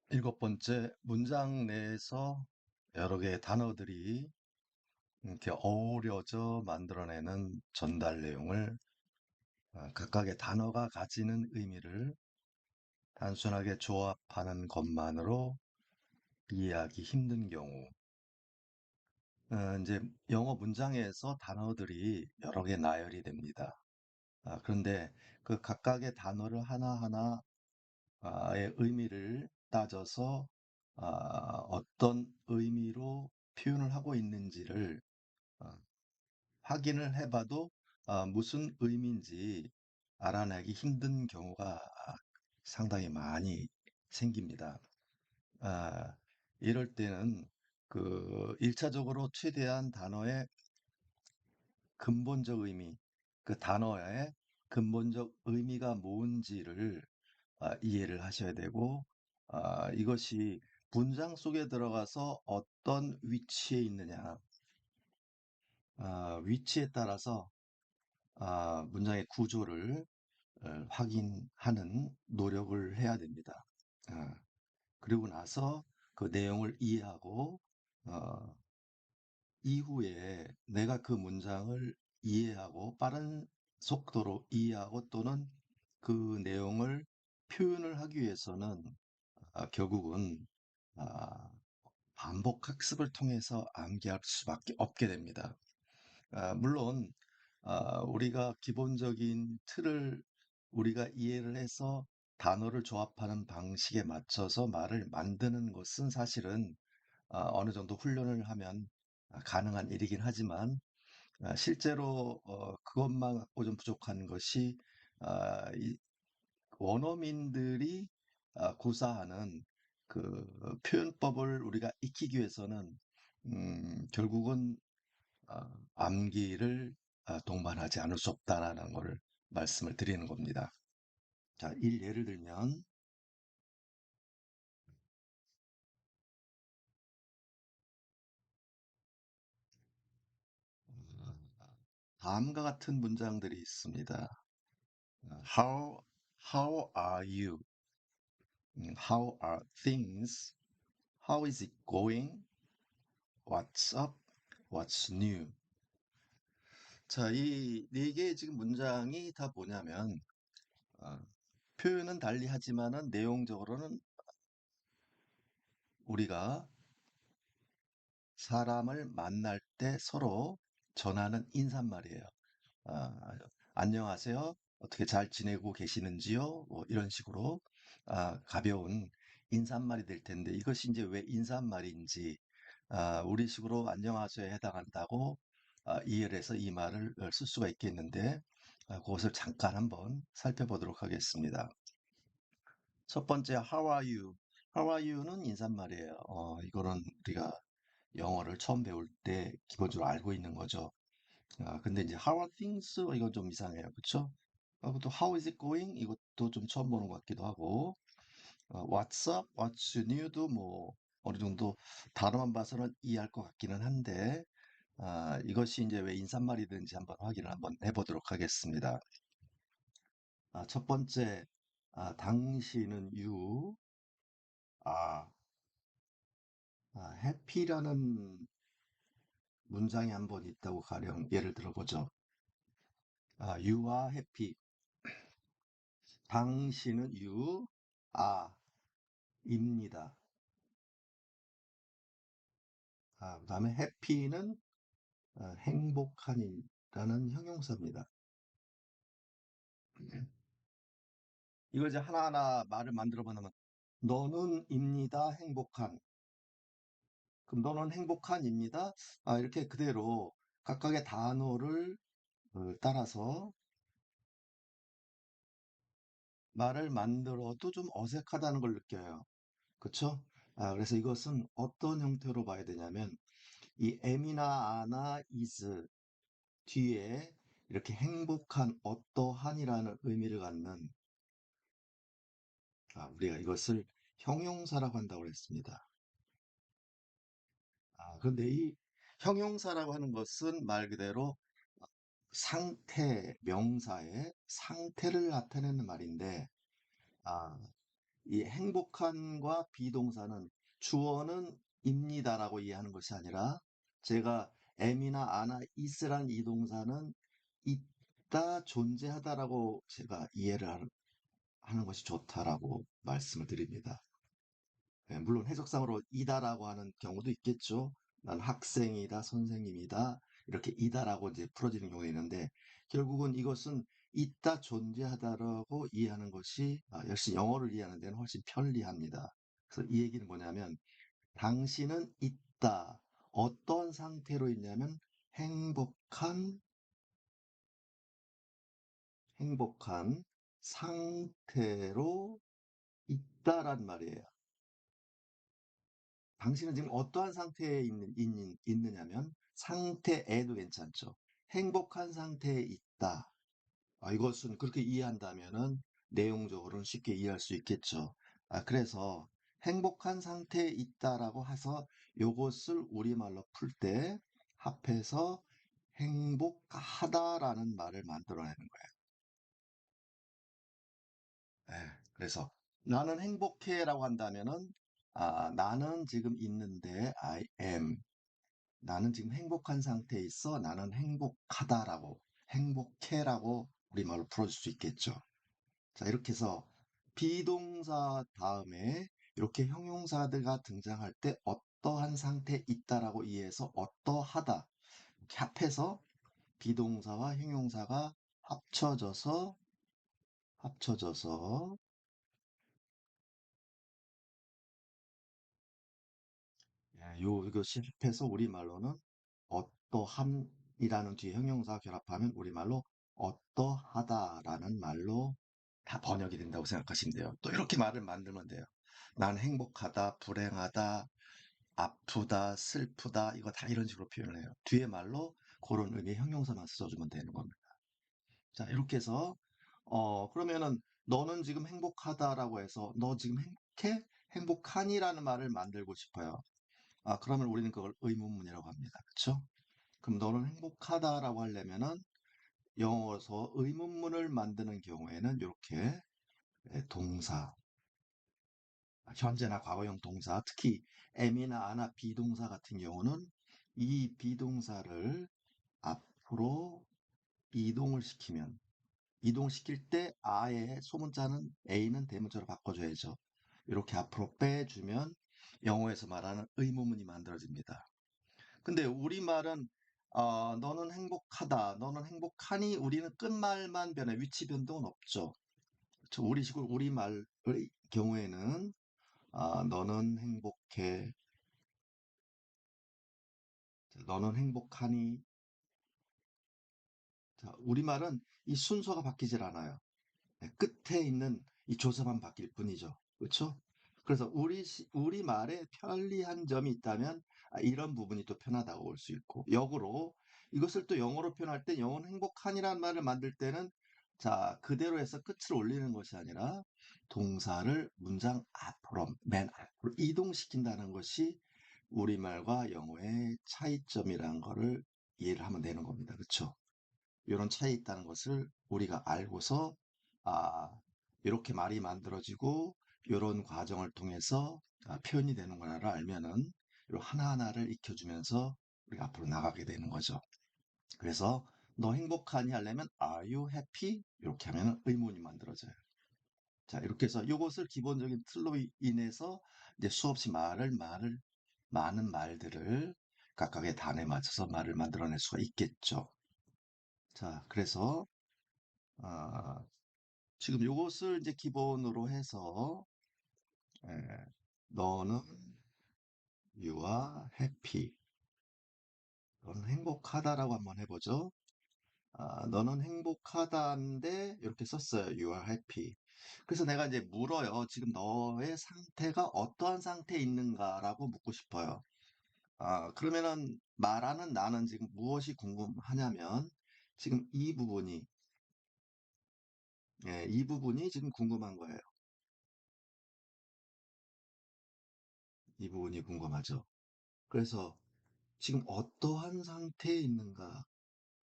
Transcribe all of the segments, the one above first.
일곱 번째, 문장 내에서 여러 개의 단어들이 이렇게 어우러져 만들어내는 전달 내용을 각각의 단어가 가지는 의미를 단순하게 조합하는 것만으로 이해하기 힘든 경우, 이제 영어 문장에서 단어들이 여러 개 나열이 됩니다. 그런데 그 각각의 단어를 하나하나의 의미를 따져서 어떤 의미로 표현을 하고 있는지를 어, 확인을 해봐도 무슨 의미인지 알아내기 힘든 경우가 상당히 많이 생깁니다. 아, 이럴 때는 그 1차적으로 최대한 단어의 근본적 의미, 그 단어의 근본적 의미가 뭔지를 이해를 하셔야 되고, 이것이 문장 속에 들어가서 어떤 위치에 있느냐, 위치에 따라서 문장의 구조를 확인하는 노력을 해야 됩니다. 아, 그리고 나서 그 내용을 이해하고 어, 이후에 내가 그 문장을 이해하고 빠른 속도로 이해하고 또는 그 내용을 표현을 하기 위해서는 결국은 아, 반복 학습을 통해서 암기할 수밖에 없게 됩니다. 물론 우리가 기본적인 틀을 우리가 이해를 해서 단어를 조합하는 방식에 맞춰서 말을 만드는 것은 사실은 어느 정도 훈련을 하면 가능한 일이긴 하지만 실제로 그것만 갖고 좀 부족한 것이 이 원어민들이 구사하는 그 표현법을 우리가 익히기 위해서는 결국은 암기를 동반하지 않을 수 없다라는 것을 말씀을 드리는 겁니다. 자, 예를 들면 다음과 같은 문장들이 있습니다. How how are you? How are things? How is it going? What's up? What's new? 자, 이 네 개의 지금 문장이 다 뭐냐면 어, 표현은 달리 하지만은 내용적으로는 우리가 사람을 만날 때 서로 전하는 인사말이에요. 아, 안녕하세요. 어떻게 잘 지내고 계시는지요? 뭐 이런 식으로 가벼운 인사말이 될 텐데 이것이 이제 왜 인사말인지 우리식으로 안녕하세요에 해당한다고 이해를 해서 이 말을 쓸 수가 있겠는데 그것을 잠깐 한번 살펴보도록 하겠습니다. 첫 번째 How are you? How are you는 인사말이에요. 이거는 우리가 영어를 처음 배울 때 기본적으로 알고 있는 거죠. 근데 이제 How are things? 이건 좀 이상해요. 그쵸? 또 How is it going? 이것도 좀 처음 보는 것 같기도 하고, What's up? What's new도 뭐 어느 정도 단어만 봐서는 이해할 것 같기는 한데, 이것이 이제 왜 인사말이든지 한번 확인을 한번 해보도록 하겠습니다. 첫 번째, 당신은 you, 아, happy라는 문장이 한번 있다고 가령 예를 들어보죠. You are happy. 당신은 you are 입니다. 그다음에 happy는 행복한이라는 형용사입니다. 이걸 이제 하나하나 말을 만들어 보면 너는 입니다. 행복한. 그럼 너는 행복한입니다. 이렇게 그대로 각각의 단어를 따라서 말을 만들어도 좀 어색하다는 걸 느껴요. 그쵸? 그래서 이것은 어떤 형태로 봐야 되냐면 이 am이나 a나 is 뒤에 이렇게 행복한 어떠한이라는 의미를 갖는 우리가 이것을 형용사라고 한다고 했습니다. 그런데 이 형용사라고 하는 것은 말 그대로 상태, 명사의 상태를 나타내는 말인데, 아, 이 행복한과 비동사는 주어는 입니다라고 이해하는 것이 아니라 제가 am이나 a나 is란 이 동사는 있다, 존재하다라고 제가 이해를 하는 것이 좋다라고 말씀을 드립니다. 예, 물론 해석상으로 이다라고 하는 경우도 있겠죠. 난 학생이다, 선생님이다, 이렇게 이다라고 이제 풀어지는 경우가 있는데, 결국은 이것은 있다, 존재하다라고 이해하는 것이, 역시 영어를 이해하는 데는 훨씬 편리합니다. 그래서 이 얘기는 뭐냐면, 당신은 있다. 어떤 상태로 있냐면, 행복한, 행복한 상태로 있다란 말이에요. 당신은 지금 어떠한 상태에 있느냐면 상태에도 괜찮죠. 행복한 상태에 있다. 이것은 그렇게 이해한다면은 내용적으로는 쉽게 이해할 수 있겠죠. 그래서 행복한 상태에 있다라고 해서 요것을 우리말로 풀 때 합해서 행복하다라는 말을 만들어내는 거예요. 그래서 나는 행복해라고 한다면은 나는 지금 있는데 I am. 나는 지금 행복한 상태에 있어. 나는 행복하다라고, 행복해라고 우리말로 풀어줄 수 있겠죠. 자, 이렇게 해서 비동사 다음에 이렇게 형용사가 등장할 때 어떠한 상태에 있다라고 이해해서 어떠하다 이렇게 합해서 비동사와 형용사가 합쳐져서 이거 실패해서 우리말로는 어떠함이라는 뒤에 형용사 결합하면 우리말로 어떠하다라는 말로 다 번역이 된다고 생각하시면 돼요. 또 이렇게 말을 만들면 돼요. 난 행복하다, 불행하다, 아프다, 슬프다, 이거 다 이런 식으로 표현을 해요. 뒤에 말로 그런 의미의 형용사만 써주면 되는 겁니다. 자, 이렇게 해서, 그러면은 너는 지금 행복하다라고 해서 너 지금 행복해? 행복하니라는 말을 만들고 싶어요. 그러면 우리는 그걸 의문문이라고 합니다. 그쵸? 그럼 너는 행복하다라고 하려면은 영어에서 의문문을 만드는 경우에는 이렇게 동사, 현재나 과거형 동사, 특히 am이나 a나 비동사 같은 경우는 이 비동사를 앞으로 이동을 시키면, 이동시킬 때 a의 소문자는 a는 대문자로 바꿔줘야죠. 이렇게 앞으로 빼주면 영어에서 말하는 의문문이 만들어집니다. 근데 우리말은 너는 행복하다, 너는 행복하니 우리는 끝말만 변해 위치 변동은 없죠. 그렇죠? 우리말의 경우에는 너는 행복해, 너는 행복하니. 자, 우리말은 이 순서가 바뀌질 않아요. 네, 끝에 있는 이 조사만 바뀔 뿐이죠. 그렇죠? 그래서 우리 말에 편리한 점이 있다면 이런 부분이 또 편하다고 볼 수 있고 역으로 이것을 또 영어로 표현할 때 영어는 행복한이라는 말을 만들 때는 자 그대로 해서 끝을 올리는 것이 아니라 동사를 문장 앞으로 맨 앞으로 이동시킨다는 것이 우리말과 영어의 차이점이라는 거를 이해를 하면 되는 겁니다. 그렇죠? 이런 차이 있다는 것을 우리가 알고서 아, 이렇게 말이 만들어지고 이런 과정을 통해서 표현이 되는구나를 알면은 이런 하나하나를 익혀주면서 우리가 앞으로 나가게 되는 거죠. 그래서 너 행복하니 하려면 Are you happy? 이렇게 하면 의문이 만들어져요. 자, 이렇게 해서 이것을 기본적인 틀로 인해서 이제 수없이 많은 말들을 각각의 단어에 맞춰서 말을 만들어낼 수가 있겠죠. 자, 그래서 아, 지금 요것을 이제 기본으로 해서 예, 너는 you are happy. 너는 행복하다라고 한번 해보죠. 너는 행복하다인데 이렇게 썼어요. You are happy. 그래서 내가 이제 물어요. 지금 너의 상태가 어떠한 상태에 있는가라고 묻고 싶어요. 그러면은 말하는 나는 지금 무엇이 궁금하냐면 지금 이 부분이 지금 궁금한 거예요. 이 부분이 궁금하죠. 그래서 지금 어떠한 상태에 있는가,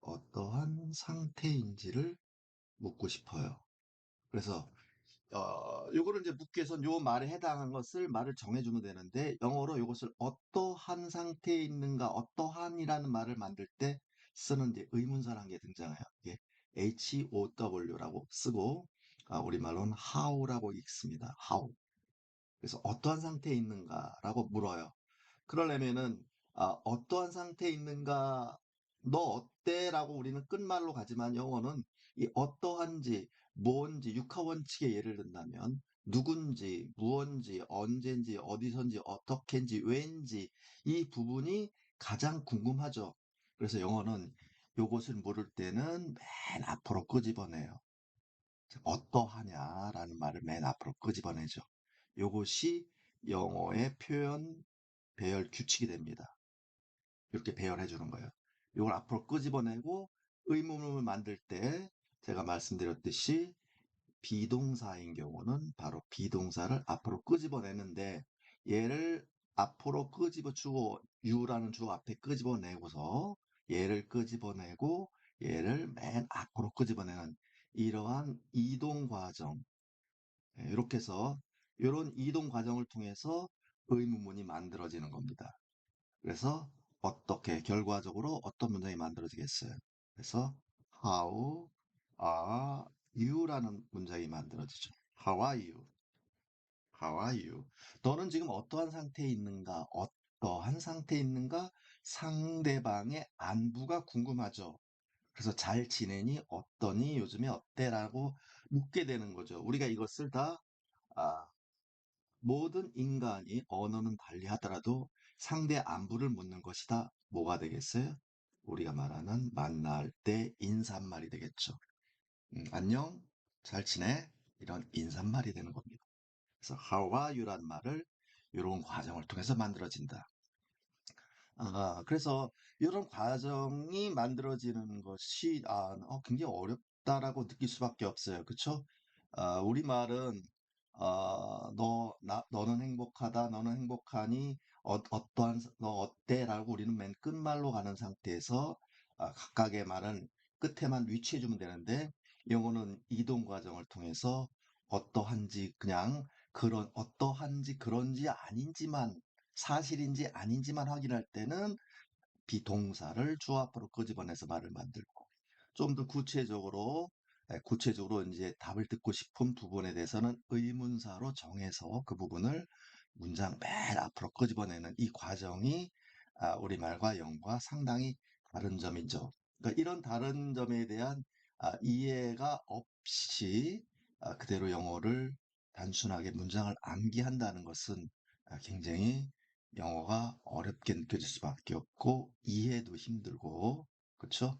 어떠한 상태인지를 묻고 싶어요. 그래서 요거를 이제 묻기 위해서는 요 말에 해당하는 것을 말을 정해주면 되는데, 영어로 요것을 어떠한 상태에 있는가, 어떠한이라는 말을 만들 때 쓰는 이제 의문사라는 게 등장해요. 이게 HOW라고 쓰고, 우리말로는 how라고 읽습니다. how. 그래서 어떠한 상태에 있는가라고 물어요. 그러려면은 어떠한 상태에 있는가, 너 어때? 라고 우리는 끝말로 가지만, 영어는 이 어떠한지, 뭔지, 육하원칙의 예를 든다면 누군지, 무언지, 언젠지, 어디선지, 어떻게인지, 왜인지, 이 부분이 가장 궁금하죠. 그래서 영어는 요것을 물을 때는 맨 앞으로 끄집어내요. 어떠하냐라는 말을 맨 앞으로 끄집어내죠. 요것이 영어의 표현 배열 규칙이 됩니다. 이렇게 배열해 주는 거예요. 이걸 앞으로 끄집어내고 의문문을 만들 때 제가 말씀드렸듯이 비동사인 경우는 바로 비동사를 앞으로 끄집어내는데, 얘를 앞으로 끄집어주고 you라는 주어 앞에 끄집어내고서 얘를 끄집어내고 얘를 맨 앞으로 끄집어내는 이러한 이동 과정, 이렇게 해서 이런 이동 과정을 통해서 의문문이 만들어지는 겁니다. 그래서 어떻게 결과적으로 어떤 문장이 만들어지겠어요? 그래서 How are you라는 문장이 만들어지죠. How are you? How are you? 너는 지금 어떠한 상태에 있는가? 어떠한 상태에 있는가? 상대방의 안부가 궁금하죠. 그래서 잘 지내니? 어떠니? 요즘에 어때? 라고 묻게 되는 거죠. 우리가 이것을 다 아, 모든 인간이 언어는 달리 하더라도 상대 안부를 묻는 것이다. 뭐가 되겠어요? 우리가 말하는 만날 때 인사말이 되겠죠. 안녕, 잘 지내? 이런 인사말이 되는 겁니다. 그래서 how are you란 말을 이런 과정을 통해서 만들어진다. 그래서 이런 과정이 만들어지는 것이 굉장히 어렵다라고 느낄 수밖에 없어요. 그쵸? 우리말은 너는 행복하다, 너는 행복하니, 너 어때? 라고 우리는 맨 끝말로 가는 상태에서 각각의 말은 끝에만 위치해주면 되는데, 영어는 이동 과정을 통해서 어떠한지 그냥 어떠한지 그런지 아닌지만, 사실인지 아닌지만 확인할 때는 비동사를 주어 앞으로 끄집어내서 말을 만들고, 좀 더 구체적으로 이제 답을 듣고 싶은 부분에 대해서는 의문사로 정해서 그 부분을 문장 맨 앞으로 끄집어내는 이 과정이 우리말과 영어가 상당히 다른 점이죠. 그러니까 이런 다른 점에 대한 이해가 없이 그대로 영어를 단순하게 문장을 암기한다는 것은 굉장히 영어가 어렵게 느껴질 수밖에 없고 이해도 힘들고, 그렇죠?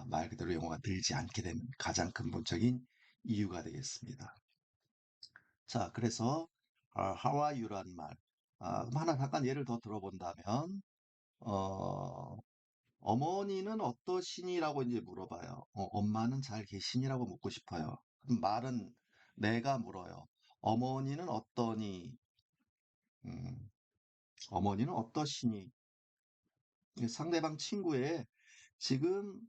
말 그대로 영어가 늘지 않게 되는 가장 근본적인 이유가 되겠습니다. 자, 그래서 how are you라는 말. 그럼 하나 잠깐 예를 더 들어본다면, 어, 어머니는 어떠시니라고 이제 물어봐요. 엄마는 잘 계시니라고 묻고 싶어요. 그럼 말은 내가 물어요. 어머니는 어떠니? 음, 어머니는 어떠시니? 상대방 친구의 지금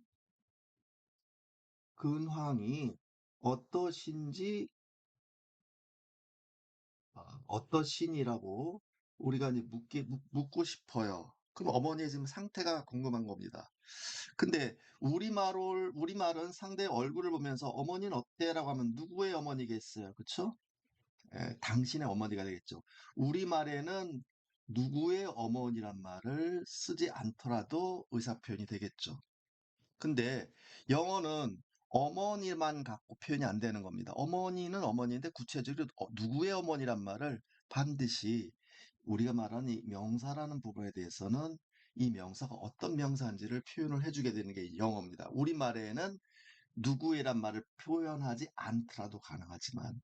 근황이 어떠신지, 어떠신이라고 우리가 이제 묻고 싶어요. 그럼 어머니의 지금 상태가 궁금한 겁니다. 근데 우리말은 상대의 얼굴을 보면서 어머니는 어때라고 하면 누구의 어머니겠어요? 그쵸? 당신의 어머니가 되겠죠. 우리말에는 누구의 어머니란 말을 쓰지 않더라도 의사표현이 되겠죠. 근데 영어는 어머니만 갖고 표현이 안 되는 겁니다. 어머니는 어머니인데 구체적으로 누구의 어머니란 말을 반드시 우리가 말하는 이 명사라는 부분에 대해서는 이 명사가 어떤 명사인지를 표현을 해주게 되는 게 영어입니다. 우리말에는 누구의란 말을 표현하지 않더라도 가능하지만,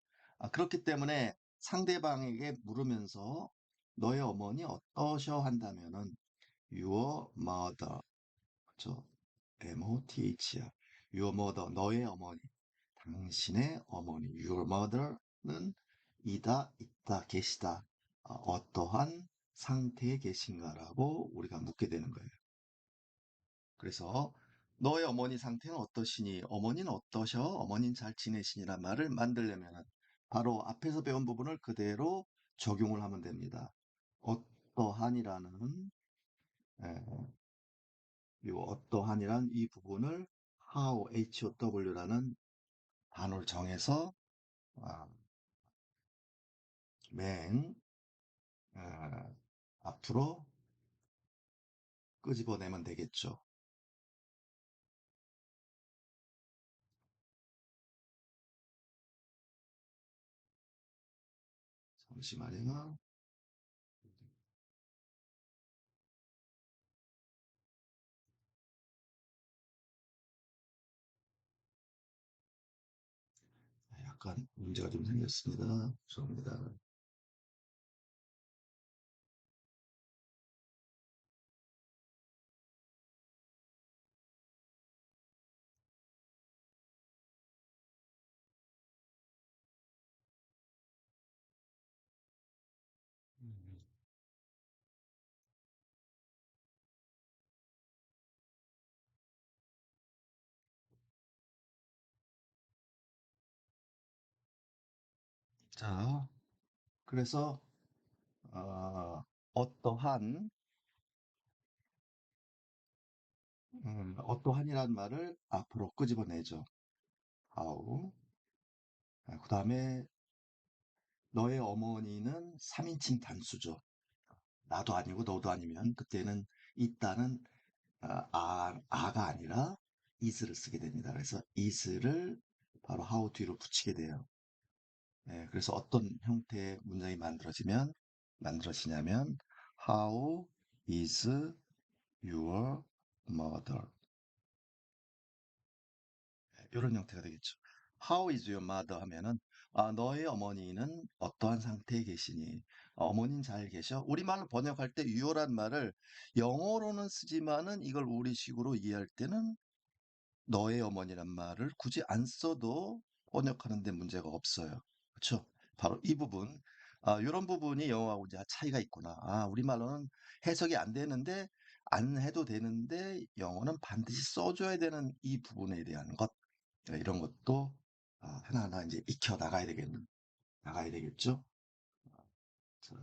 그렇기 때문에 상대방에게 물으면서 너의 어머니 어떠셔 한다면은 your mother, 그죠? MOTH야. Your mother, 너의 어머니. 당신의 어머니. Your mother는 이다, 있다, 계시다. 어떠한 상태에 계신가라고 우리가 묻게 되는 거예요. 그래서 너의 어머니 상태는 어떠시니? 어머니는 어떠셔? 어머니는 잘 지내시니란 말을 만들려면 바로 앞에서 배운 부분을 그대로 적용을 하면 됩니다. 어떠한이라는 예, 이 어떠한이란 이 부분을 HOW라는 단어를 정해서 아, 맨 앞으로 끄집어내면 되겠죠. 잠시만요. 약간 문제가 좀 생겼습니다. 죄송합니다. 음, 자, 그래서 어떠한 어떠한이란 말을 앞으로 끄집어내죠. how. 그 다음에 너의 어머니는 3인칭 단수죠. 나도 아니고 너도 아니면 그때는 있다는 아가 아니라 is를 쓰게 됩니다. 그래서 is를 바로 how 뒤로 붙이게 돼요. 네, 그래서 어떤 형태의 문장이 만들어지냐면 how is your mother? 이런 형태가 되겠죠. How is your mother 하면은 너의 어머니는 어떠한 상태에 계시니? 어머니는 잘 계셔? 우리말로 번역할 때 you란 말을 영어로는 쓰지만은 이걸 우리식으로 이해할 때는 너의 어머니란 말을 굳이 안 써도 번역하는 데 문제가 없어요. 그렇죠? 바로 이 부분. 이런 부분이 영어하고 이제 차이가 있구나. 우리말로는 해석이 안 되는데 안 해도 되는데 영어는 반드시 써줘야 되는 이 부분에 대한 것. 이런 것도 하나하나 이제 익혀 나가야 되겠죠. 자,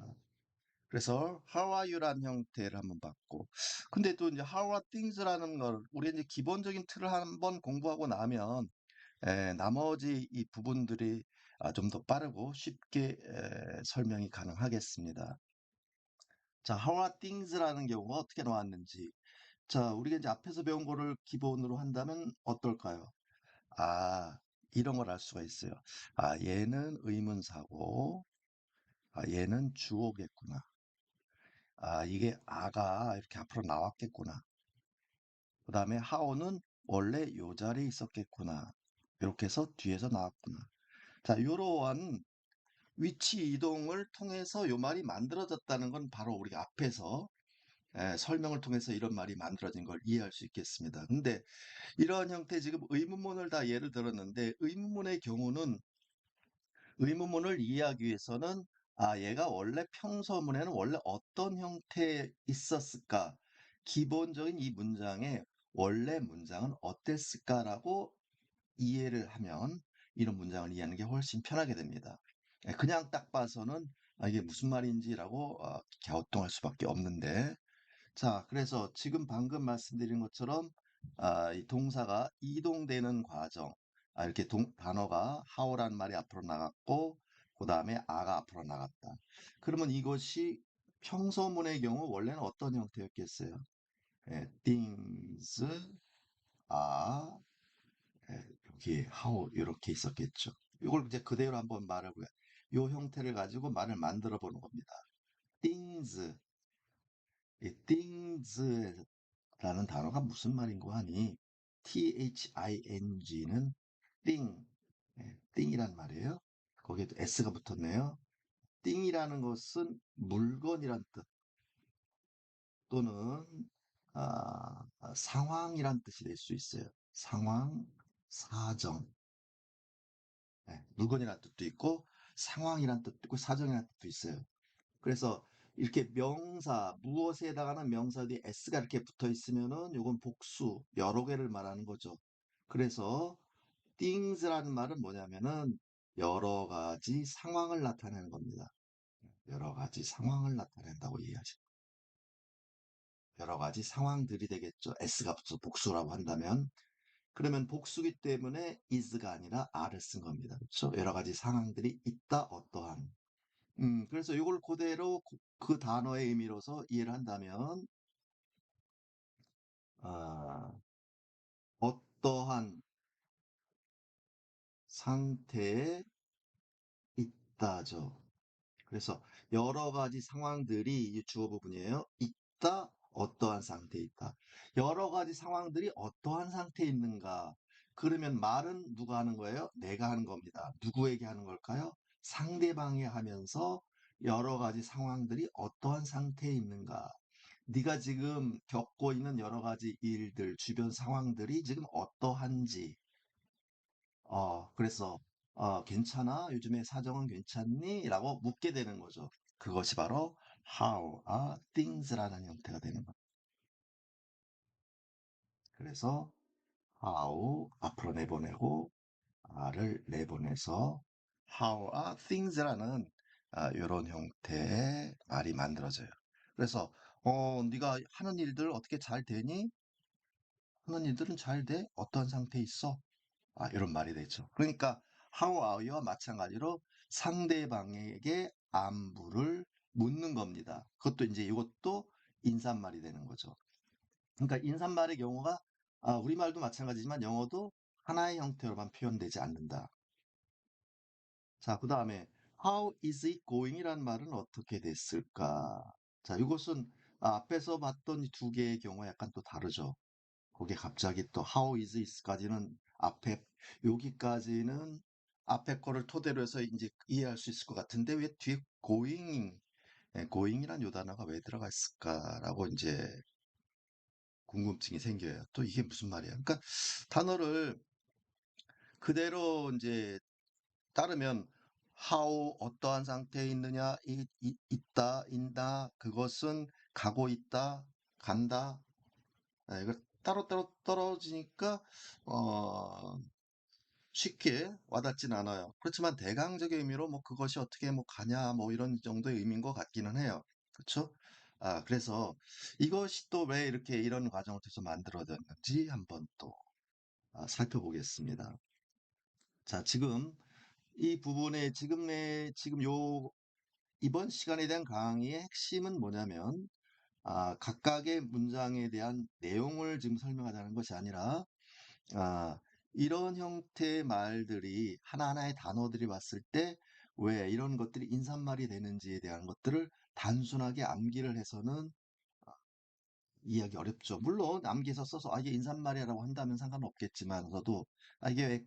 그래서 how are you라는 형태를 한번 봤고, 근데 또 이제 how are things라는 걸 우리 이제 기본적인 틀을 한번 공부하고 나면 나머지 이 부분들이 좀 더 빠르고 쉽게 설명이 가능하겠습니다. 자, how are things라는 경우가 어떻게 나왔는지. 자, 우리가 이제 앞에서 배운 거를 기본으로 한다면 어떨까요? 아, 이런 걸 알 수가 있어요. 얘는 의문사고, 얘는 주어겠구나. 이게 아가 이렇게 앞으로 나왔겠구나. 그 다음에 하오는 원래 요 자리에 있었겠구나. 이렇게 해서 뒤에서 나왔구나. 자, 이러한 위치 이동을 통해서 요 말이 만들어졌다는 건 바로 우리가 앞에서 설명을 통해서 이런 말이 만들어진 걸 이해할 수 있겠습니다. 근데 이러한 형태 지금 의문문을 다 예를 들었는데 의문문의 경우는 의문문을 이해하기 위해서는 얘가 원래 평서문에는 원래 어떤 형태에 있었을까? 기본적인 이 문장의 원래 문장은 어땠을까라고 이해를 하면 이런 문장을 이해하는 게 훨씬 편하게 됩니다. 그냥 딱 봐서는 이게 무슨 말인지라고 갸우뚱할 수밖에 없는데 자, 그래서 지금 방금 말씀드린 것처럼 이 동사가 이동되는 과정, 이렇게 단어가 how라는 말이 앞으로 나갔고, 그 다음에 아가 앞으로 나갔다. 그러면 이것이 평서문의 경우 원래는 어떤 형태였겠어요? things are 여기 how 이렇게 있었겠죠. 이걸 이제 그대로 한번 말을 보요. 이 형태를 가지고 말을 만들어 보는 겁니다. things, 이 things라는 단어가 무슨 말인고 하니 thing는 thing, thing이란 말이에요. 거기에도 s가 붙었네요. thing이라는 것은 물건이란 뜻 또는 상황이란 뜻이 될 수 있어요. 상황, 사정, 물건이란 뜻도 있고 상황이란 뜻도 있고 사정이란 뜻도 있어요. 그래서 이렇게 명사, 무엇에 해당하는 명사 뒤에 s가 이렇게 붙어 있으면은 요건 복수, 여러 개를 말하는 거죠. 그래서 things라는 말은 뭐냐면은 여러 가지 상황을 나타내는 겁니다. 여러 가지 상황을 나타낸다고 이해하시면 여러 가지 상황들이 되겠죠. S가 붙어 복수라고 한다면 그러면 복수기 때문에 is가 아니라 are를 쓴 겁니다. 그렇죠? 여러 가지 상황들이 있다 어떠한. 그래서 이걸 그대로 그 단어의 의미로서 이해를 한다면 아, 어떠한 상태에 있다죠. 그래서 여러 가지 상황들이 이 주어 부분이에요. 있다, 어떠한 상태에 있다. 여러 가지 상황들이 어떠한 상태에 있는가. 그러면 말은 누가 하는 거예요? 내가 하는 겁니다. 누구에게 하는 걸까요? 상대방이 하면서 여러 가지 상황들이 어떠한 상태에 있는가. 네가 지금 겪고 있는 여러 가지 일들, 주변 상황들이 지금 어떠한지, 그래서, 괜찮아? 요즘에 사정은 괜찮니? 라고 묻게 되는 거죠. 그것이 바로 how are things라는 형태가 되는 거예요. 그래서 how 앞으로 내보내고 are를 내보내서 how are things라는 이런 형태의 말이 만들어져요. 그래서 네가 하는 일들 어떻게 잘 되니? 하는 일들은 잘 돼? 어떤 상태에 있어? 이런 말이 되죠. 그러니까 how are와 마찬가지로 상대방에게 안부를 묻는 겁니다. 그것도 이제 이것도 인사말이 되는 거죠. 그러니까 인사말의 경우가 우리말도 마찬가지지만 영어도 하나의 형태로만 표현되지 않는다. 자, 그 다음에 how is it going이라는 말은 어떻게 됐을까? 자, 이것은 앞에서 봤던 이 두 개의 경우와 약간 또 다르죠. 거기에 갑자기 또 how is it까지는 앞에 여기까지는 앞에 거를 토대로 해서 이제 이해할 수 있을 것 같은데 왜 뒤에 going이란 요 단어가 왜 들어가 있을까라고 이제 궁금증이 생겨요. 또 이게 무슨 말이야? 그러니까 단어를 그대로 이제 따르면 how 어떠한 상태에 있느냐, 있다, 인다, 그것은 가고 있다, 간다. 이거 따로따로 떨어지니까 어, 쉽게 와닿진 않아요. 그렇지만 대강적인 의미로 뭐 그것이 어떻게 뭐 가냐 뭐 이런 정도의 의미인 것 같기는 해요. 그렇죠? 그래서 이것이 또 왜 이렇게 이런 과정을 통해서 만들어졌는지 한번 또 살펴보겠습니다. 자, 지금 이 부분에 지금 요 이번 시간에 대한 강의의 핵심은 뭐냐면 각각의 문장에 대한 내용을 지금 설명하자는 것이 아니라 아, 이런 형태의 말들이 하나하나의 단어들이 봤을 때 왜 이런 것들이 인사말이 되는지에 대한 것들을 단순하게 암기를 해서는 이해하기 어렵죠. 물론 암기해서 써서 이게 인사말이라고 한다면 상관없겠지만서도 이게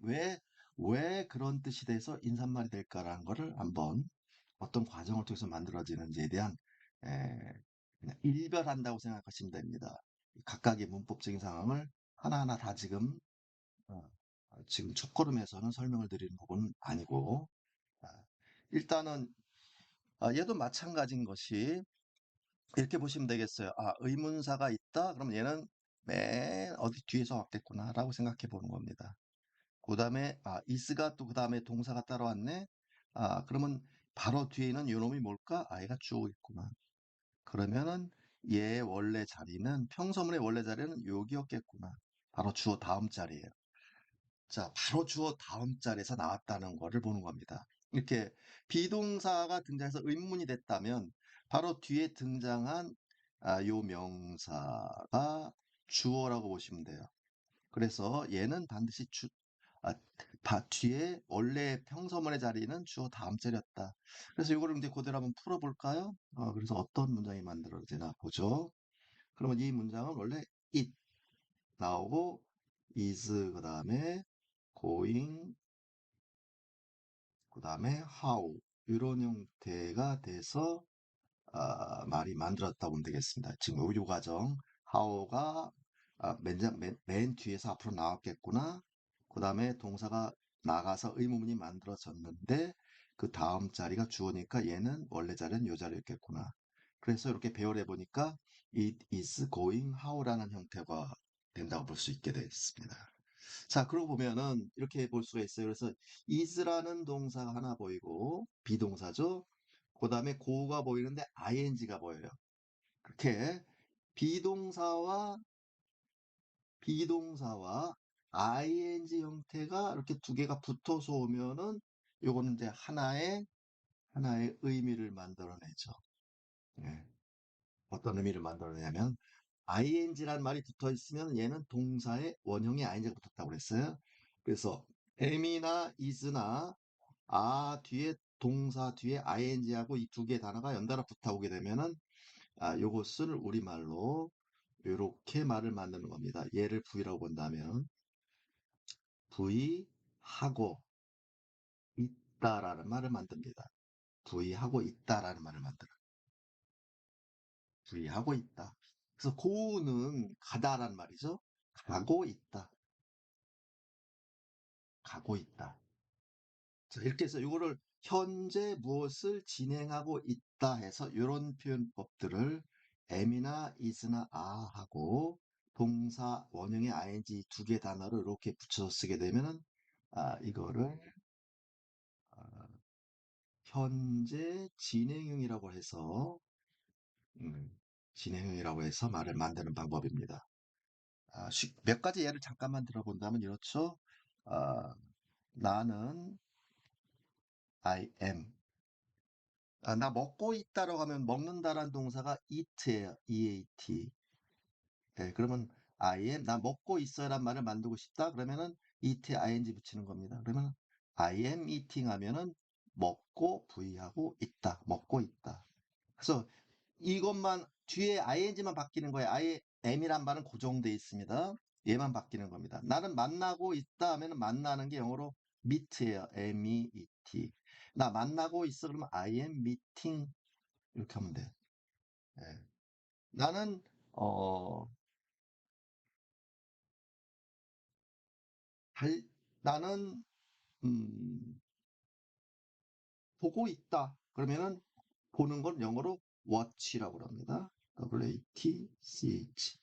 왜 그런 뜻이 돼서 인사말이 될까라는 거를 한번 어떤 과정을 통해서 만들어지는지에 대한 그냥 일별한다고 생각하시면 됩니다. 각각의 문법적인 상황을 하나하나 다 어, 지금 첫걸음에서는 설명을 드리는 부분은 아니고 아, 일단은 얘도 마찬가지인 것이 이렇게 보시면 되겠어요. 의문사가 있다? 그럼 얘는 맨 어디 뒤에서 왔겠구나라고 생각해 보는 겁니다. 그 다음에 is가 또 그 다음에 동사가 따라왔네. 그러면 바로 뒤에 있는 요놈이 뭘까? 얘가 주어겠구나. 그러면은 얘의 원래 자리는 평서문의 원래 자리는 여기였겠구나. 바로 주어 다음 자리예요. 자, 바로 주어 다음 자리에서 나왔다는 거를 보는 겁니다. 이렇게 비동사가 등장해서 의문문이 됐다면 바로 뒤에 등장한 요 명사가 주어라고 보시면 돼요. 그래서 얘는 반드시 아, 뒤에 원래 평서문의 자리는 주어 다음 자리였다. 그래서 이거를 이제 그대로 한번 풀어볼까요? 그래서 어떤 문장이 만들어지나 보죠. 그러면 이 문장은 원래 it 나오고 is 그 다음에 going 그 다음에 how 이런 형태가 돼서 말이 만들었다 보면 되겠습니다. 지금 요 과정 how가 맨 뒤에서 앞으로 나왔겠구나. 그 다음에 동사가 나가서 의문문이 만들어졌는데 그 다음 자리가 주어니까 얘는 원래 자리는 요 자리였겠구나. 그래서 이렇게 배열해 보니까 it is going how라는 형태가 된다고 볼 수 있게 되겠습니다. 자, 그러고 보면은 이렇게 볼 수가 있어요. 그래서 is라는 동사가 하나 보이고 비동사죠. 그 다음에 go가 보이는데 ing가 보여요. 그렇게 비동사와 비동사와 ing 형태가 이렇게 두 개가 붙어서 오면은 요거는 이제 하나의 의미를 만들어내죠. 예. 어떤 의미를 만들어내냐면 ing라는 말이 붙어 있으면 얘는 동사의 원형의 ing가 붙었다고 그랬어요. 그래서 am이나 is나 뒤에 동사 뒤에 ing하고 이 두 개의 단어가 연달아 붙어오게 되면은 요것을 우리말로 이렇게 말을 만드는 겁니다. 얘를 V라고 본다면 V하고 있다라는 말을 만듭니다. V하고 있다라는 말을 만들어. V하고 있다. 그래서 go는 가다라는 말이죠. 가고 있다. 가고 있다. 자, 이렇게 해서 이거를 현재 무엇을 진행하고 있다 해서 이런 표현법들을 am이나 is나 ha고 동사 원형의 ing 두 개 단어를 이렇게 붙여서 쓰게 되면은 이거를 아, 현재 진행형이라고 해서 음, 진행형이라고 해서 말을 만드는 방법입니다. 몇 가지 예를 잠깐만 들어본다면 이렇죠. 아, 나는 I am. 나 먹고 있다라고 하면 먹는다라는 동사가 eat예요. eat. 예, 그러면 I am 나 먹고 있어요란 말을 만들고 싶다. 그러면은 eat에 ing 붙이는 겁니다. 그러면 I am eating 하면은 먹고 V하고 있다. 먹고 있다. 그래서 이것만 뒤에 ing만 바뀌는 거예요. I am이란 말은 고정돼 있습니다. 얘만 바뀌는 겁니다. 나는 만나고 있다 하면은 만나는 게 영어로 meet예요. meet. 나 만나고 있어 그러면 I am meeting 이렇게 하면 돼. 예. 나는 어 달, 나는 음, 보고 있다. 그러면은 보는 건 영어로 watch라고 합니다. W-A-T-C-H.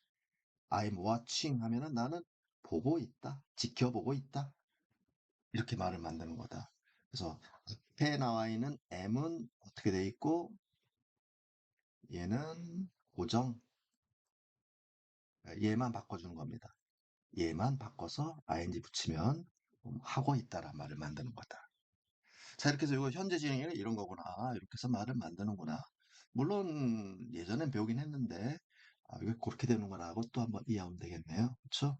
I'm watching 하면은 나는 보고 있다. 지켜보고 있다. 이렇게 말을 만드는 거다. 그래서 앞에 나와 있는 M은 어떻게 돼 있고 얘는 고정. 얘만 바꿔주는 겁니다. 얘만 바꿔서 ing 붙이면 하고 있다란 말을 만드는 거다. 자, 이렇게 해서 이거 현재 진행에는 이런 거구나. 이렇게 해서 말을 만드는구나. 물론 예전엔 배우긴 했는데 이게 그렇게 되는구나 하고 또 한번 이해하면 되겠네요. 그렇죠?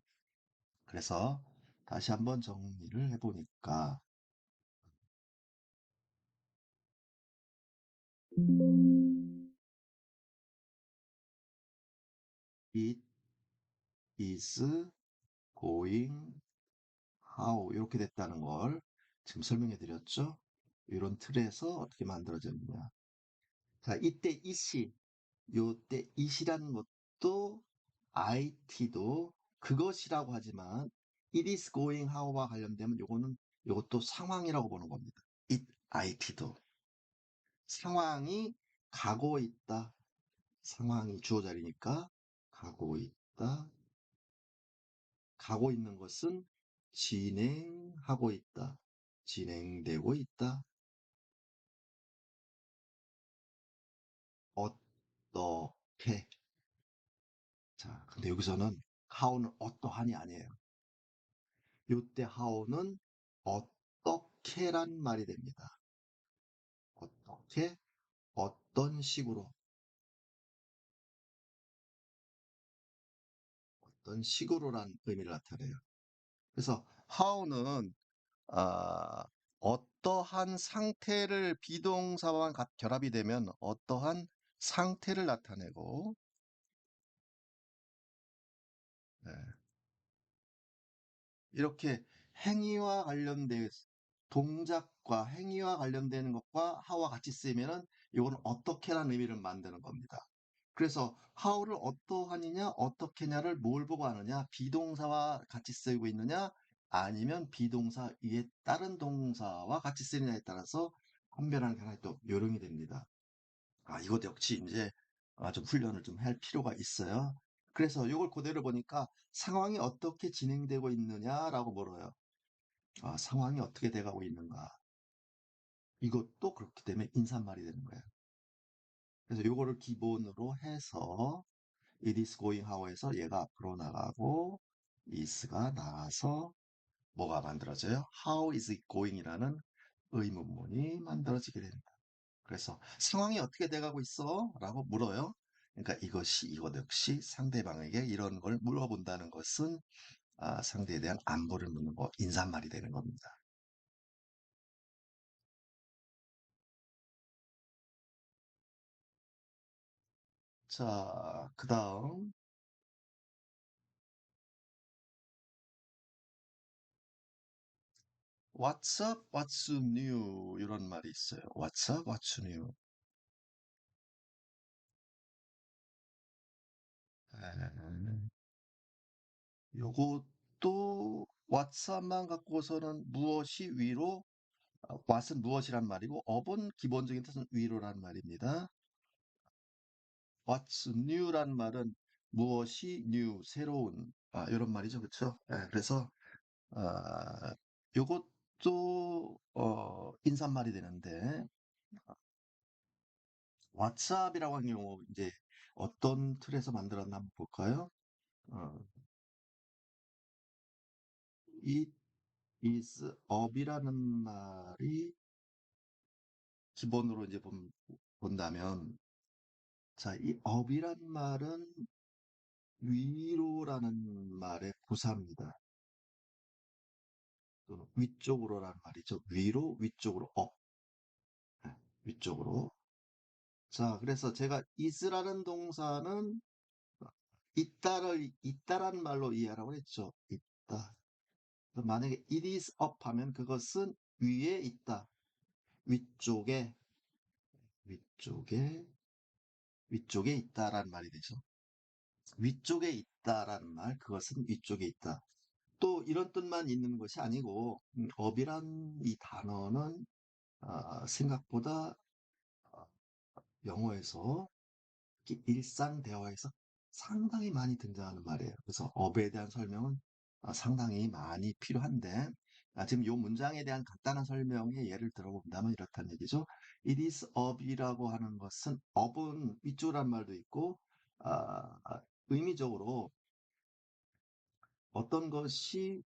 그래서 다시 한번 정리를 해보니까 it is going how 이렇게 됐다는 걸 지금 설명해 드렸죠? 이런 틀에서 어떻게 만들어졌느냐. 자, 이때 it이 요때 it이라는 것도 it도 그것이라고 하지만 it is going how와 관련되면 요거는 요것도 상황이라고 보는 겁니다. it도 상황이 가고 있다. 상황이 주어 자리니까 가고 있다. 가고 있는 것은 진행하고 있다. 진행되고 있다. 어떻게. 자, 근데 여기서는 how는 어떠하니 아니에요. 요때 how는 어떻게란 말이 됩니다. 어떻게, 어떤 식으로, 어떤 식으로란 의미를 나타내요. 그래서 how는 아, 어떠한 상태를 비동사와 결합이 되면 어떠한 상태를 나타내고 네, 이렇게 행위와 관련된 동작과 행위와 관련되는 것과 how와 같이 쓰이면은 이거는 어떻게라는 의미를 만드는 겁니다. 그래서 how를 어떠하느냐, 어떻게냐를 뭘 보고 하느냐, 비동사와 같이 쓰이고 있느냐, 아니면 비동사 위에 다른 동사와 같이 쓰느냐에 따라서 판별하는 게 하나의 또 요령이 됩니다. 이것 역시 이제 좀 훈련을 좀 할 필요가 있어요. 그래서 이걸 그대로 보니까 상황이 어떻게 진행되고 있느냐라고 물어요. 아, 상황이 어떻게 돼가고 있는가. 이것도 그렇기 때문에 인사말이 되는 거예요. 그래서 요거를 기본으로 해서 it is going how에서 얘가 앞으로 나가고 is가 나와서 뭐가 만들어져요? How is it going이라는 의문문이 만들어지게 됩니다. 그래서 상황이 어떻게 돼가고 있어? 라고 물어요. 그러니까 이것 역시 상대방에게 이런 걸 물어본다는 것은 상대에 대한 안부를 묻는 거, 인사말이 되는 겁니다. 자, 그 다음 What's up? What's new? 이런 말이 있어요. What's up? What's new? 에, 요것도 what's up만 갖고서는 무엇이 위로, what은 무엇이란 말이고 up은 기본적인 뜻은 위로란 말입니다. What's new란 말은 무엇이 new, 새로운, 이런 말이죠. 그쵸? 그래서, 요것도, 인사말이 되는데, 왓츠업이라고 하는 경우, 이제 어떤 틀에서 만들었나 한번 볼까요? 어, it is up이라는 말이 기본으로 이제 본다면, 자, 이 up이란 말은 위로라는 말의 부사입니다. 또 위쪽으로라는 말이죠. 위로, 위쪽으로, 네, 위쪽으로. 자, 그래서 제가 is라는 동사는 있다란 말로 이해하라고 했죠. 있다. 만약에 it is up 하면 그것은 위에 있다. 위쪽에, 위쪽에, 위쪽에 있다라는 말이 되죠. 위쪽에 있다라는 말, 그것은 위쪽에 있다. 또 이런 뜻만 있는 것이 아니고, 업이란 이 단어는 생각보다 어, 영어에서 특히 일상 대화에서 상당히 많이 등장하는 말이에요. 그래서 업에 대한 설명은 상당히 많이 필요한데, 지금 이 문장에 대한 간단한 설명의 예를 들어본다면 이렇다는 얘기죠. It is up이라고 하는 것은 up은 위쪽이란 말도 있고, 의미적으로 어떤 것이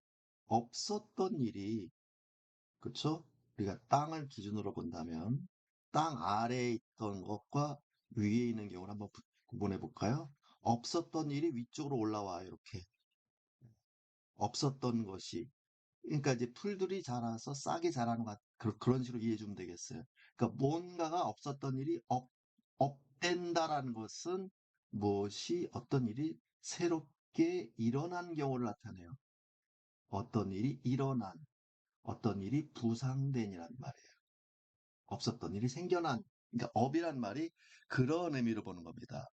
없었던 일이, 그쵸? 우리가 땅을 기준으로 본다면 땅 아래에 있던 것과 위에 있는 경우를 한번 구분해 볼까요? 없었던 일이 위쪽으로 올라와요. 이렇게 없었던 것이, 그러니까 이제 풀들이 자라서 싹이 자라는 그런 식으로 이해해 주면 되겠어요. 그러니까 뭔가가 없었던 일이 업된다라는 것은 무엇이 어떤 일이 새롭게 일어난 경우를 나타내요. 어떤 일이 일어난, 어떤 일이 부상된이란 말이에요. 없었던 일이 생겨난, 그러니까 업이란 말이 그런 의미로 보는 겁니다.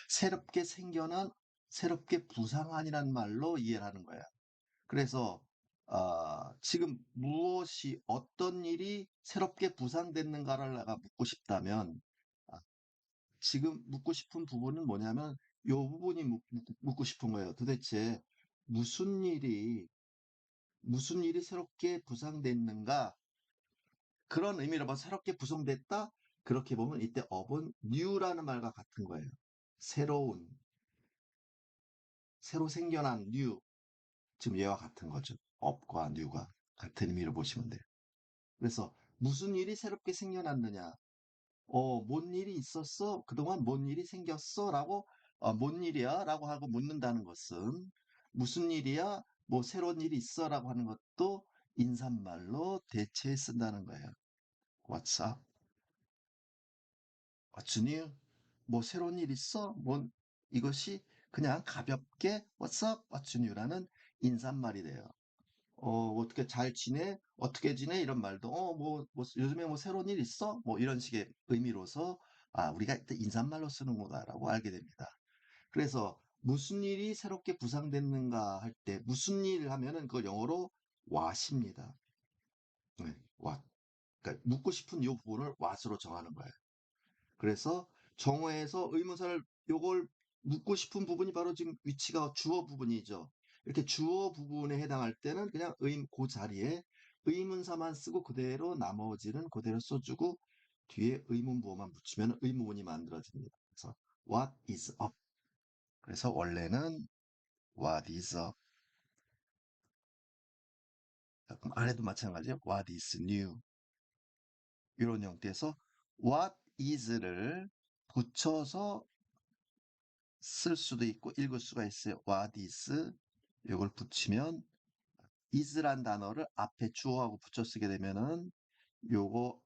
새롭게 생겨난, 새롭게 부상한이란 말로 이해를 하는 거예요. 그래서 지금 무엇이 어떤 일이 새롭게 부상됐는가를 내가 묻고 싶다면, 아, 지금 묻고 싶은 부분은 뭐냐면 요 부분이 묻고 싶은 거예요. 도대체 무슨 일이 무슨 일이 새롭게 부상됐는가, 그런 의미로 봐서 새롭게 구성됐다? 그렇게 보면 이때 업은 new라는 말과 같은 거예요. 새로운, 새로 생겨난 new. 지금 얘와 같은 거죠. 업과 new가 같은 의미로 보시면 돼요. 그래서 무슨 일이 새롭게 생겨났느냐? 뭔 일이 있었어? 그동안 뭔 일이 생겼어? 라고, 뭔 일이야? 라고 하고 묻는다는 것은 무슨 일이야? 뭐 새로운 일이 있어? 라고 하는 것도 인사말로 대체해 쓴다는 거예요. What's up? 준이, 뭐 새로운 일 있어? 뭐 이것이 그냥 가볍게 What's up, What's new라는 인사말이 돼요. 어떻게 잘 지내? 어떻게 지내? 이런 말도 요즘에 뭐 새로운 일 있어? 뭐 이런 식의 의미로서 우리가 이때 인사말로 쓰는구나라고 알게 됩니다. 그래서 무슨 일이 새롭게 부상됐는가 할 때 무슨 일 하면은 그걸 영어로 what입니다. 네, what. 그러니까 묻고 싶은 이 부분을 what으로 정하는 거예요. 그래서 정오에서 의문사를 요걸 묻고 싶은 부분이 바로 지금 위치가 주어 부분이죠. 이렇게 주어 부분에 해당할 때는 그냥 그 자리에 의문사만 쓰고 그대로 나머지는 그대로 써주고 뒤에 의문부호만 붙이면 의문문이 만들어집니다. 그래서 what is up? 그래서 원래는 what is up? 그럼 아래도 마찬가지예요. what is new? 이런 형태에서 what is를 붙여서 쓸 수도 있고 읽을 수가 있어요. what is 이걸 붙이면 is란 단어를 앞에 주어하고 붙여 쓰게 되면은 요거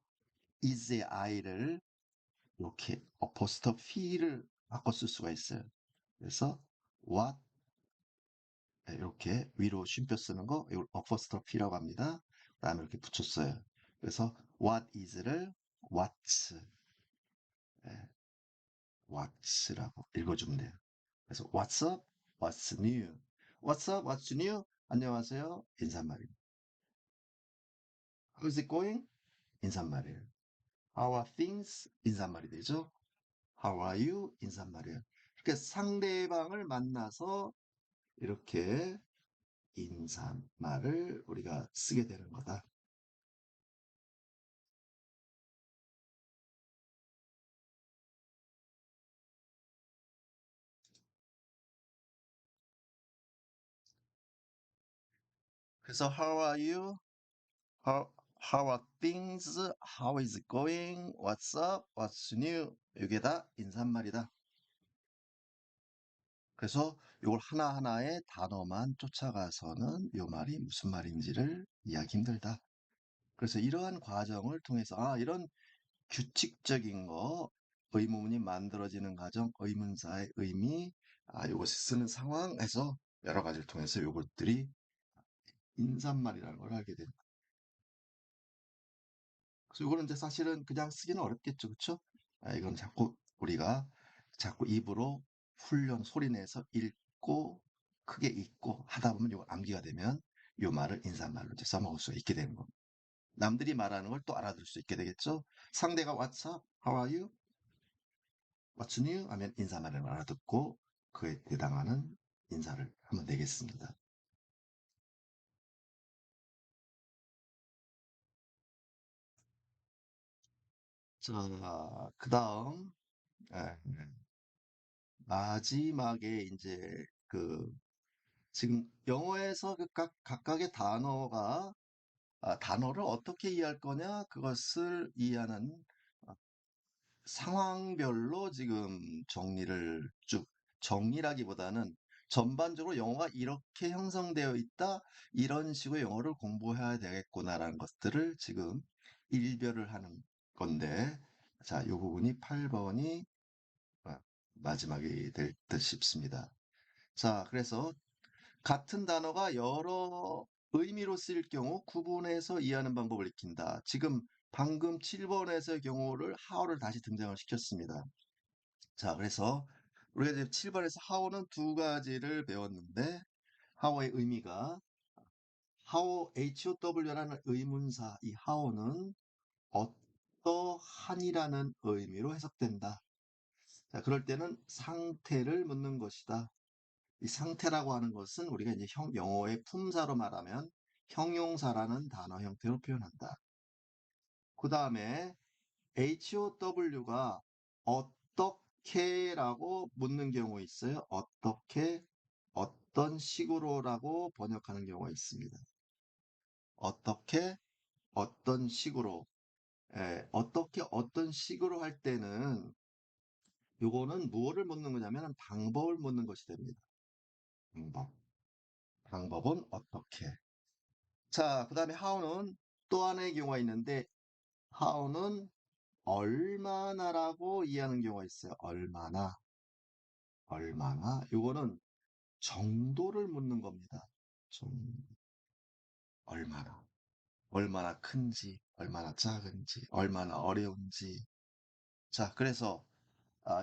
is의 i를 이렇게 어포스터피를 바꿔 쓸 수가 있어요. 그래서 what 이렇게 위로 쉼표 쓰는 거 이걸 어포스터피라고 합니다. 그다음에 이렇게 붙였어요. 그래서 what is를 what's 예, what's라고 읽어주면 돼요. 그래서 what's up, what's new, what's up, what's new, 안녕하세요 인사말이에요. How's it going? 인사말이에요. How are things? 인사말이 되죠. How are you? 인사말이에요. 이렇게 상대방을 만나서 이렇게 인사말을 우리가 쓰게 되는 거다. 그래서 how are you? How, how are things? How is it going? What's up? What's new? 이게 다 인사말이다. 그래서 이걸 하나하나의 단어만 쫓아가서는 이 말이 무슨 말인지를 이해하기 힘들다. 그래서 이러한 과정을 통해서 이런 규칙적인 거 의문문이 만들어지는 과정, 의문사의 의미, 이것을 쓰는 상황에서 여러 가지를 통해서 이것들이 인사말이라는 걸 알게 됩니다. 그래서 이거는 이제 사실은 그냥 쓰기는 어렵겠죠, 그렇죠? 이건 자꾸 우리가 자꾸 입으로 훈련, 소리내서 읽고 크게 읽고 하다 보면 이거 암기가 되면 이 말을 인사말로 이제 써먹을 수 있게 되는 겁니다. 남들이 말하는 걸 또 알아들을 수 있게 되겠죠? 상대가 What's up? How are you? What's new? 하면 인사말을 알아듣고 그에 해당하는 인사를 한번 내겠습니다. 자, 그 다음, 마지막에 이제 지금 영어에서 각각의 단어가 단어를 어떻게 이해할 거냐 그것을 이해하는 어, 상황별로 지금 정리를 쭉 정리라기보다는 전반적으로 영어가 이렇게 형성되어 있다 이런 식으로 영어를 공부해야 되겠구나라는 것들을 지금 일별을 하는 건데 자, 이 부분이 8번이 마지막이 될 듯 싶습니다. 자, 그래서 같은 단어가 여러 의미로 쓰일 경우 구분해서 이해하는 방법을 익힌다. 지금 방금 7번에서의 경우를 how를 다시 등장을 시켰습니다. 자, 그래서 우리가 이제 7번에서 how는 두 가지를 배웠는데 how의 의미가 how라는 의문사 이 how는 어떠한이라는 의미로 해석된다. 자, 그럴 때는 상태를 묻는 것이다. 이 상태라고 하는 것은 우리가 이제 영어의 품사로 말하면 형용사라는 단어 형태로 표현한다. 그 다음에 HOW가 어떻게라고 묻는 경우 있어요. 어떻게, 어떤 식으로라고 번역하는 경우가 있습니다. 어떻게, 어떤 식으로. 어떻게, 어떤 식으로 할 때는 요거는 무엇을 묻는 거냐면 방법을 묻는 것이 됩니다. 방법. 방법은 어떻게. 자, 그 다음에 how는 또 하나의 경우가 있는데 how는 얼마나라고 이해하는 경우가 있어요. 얼마나, 얼마나. 이거는 정도를 묻는 겁니다. 좀 얼마나, 얼마나 큰지, 얼마나 작은지, 얼마나 어려운지. 자, 그래서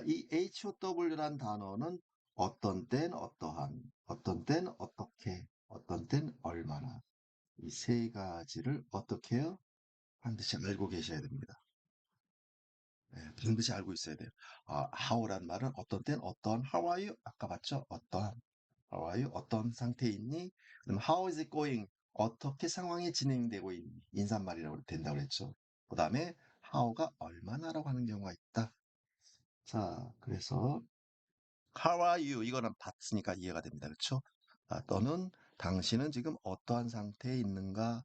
이 HOW란 단어는 어떤 땐 어떠한, 어떤 땐 어떻게, 어떤 땐 얼마나. 이 세 가지를 어떻게 해요? 반드시 알고 계셔야 됩니다. 반드시 알고 있어야 돼요. how란 말은 어떤 땐 어떤, how are you? 아까 봤죠? 어떠한, how are you? 어떤 상태에 있니? 그럼 how is it going? 어떻게 상황이 진행되고 있니? 인사말이라고 된다고 그랬죠. 그 다음에 how가 얼마나라고 하는 경우가 있다. 자, 그래서 how are you? 이거는 봤으니까 이해가 됩니다. 그렇죠? 너는, 당신은 지금 어떠한 상태에 있는가?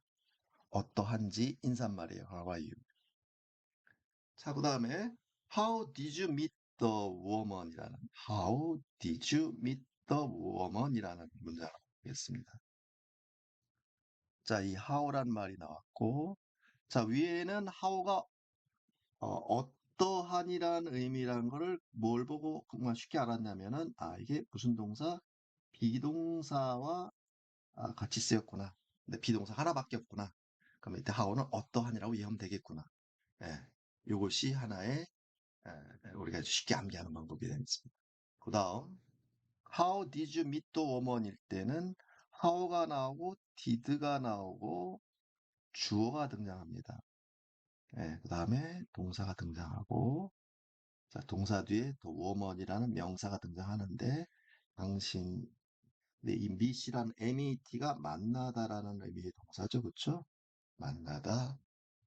어떠한지 인사말이에요. How are you? 자, 그 다음에 How did you meet the woman이라는 How did you meet the woman이라는 문장을 보겠습니다. 자, 이 how란 말이 나왔고, 자, 위에는 how가 어떠한이라는 의미라는 거를 뭘 보고 정말 쉽게 알았냐면은, 이게 무슨 동사? 비동사와 같이 쓰였구나. 근데 비동사 하나밖에 없구나. 그럼 이때 how는 어떠한이라고 이해하면 되겠구나. 예, 이것이 하나의 우리가 쉽게 암기하는 방법이 되겠습니다. 그 다음, How did you meet the woman일 때는 how가 나오고 did가 나오고 주어가 등장합니다. 그 다음에 동사가 등장하고, 자, 동사 뒤에 또 woman이라는 명사가 등장하는데, 당신, 이 meet이라는 met가 만나다라는 의미의 동사죠. 그쵸? 만나다.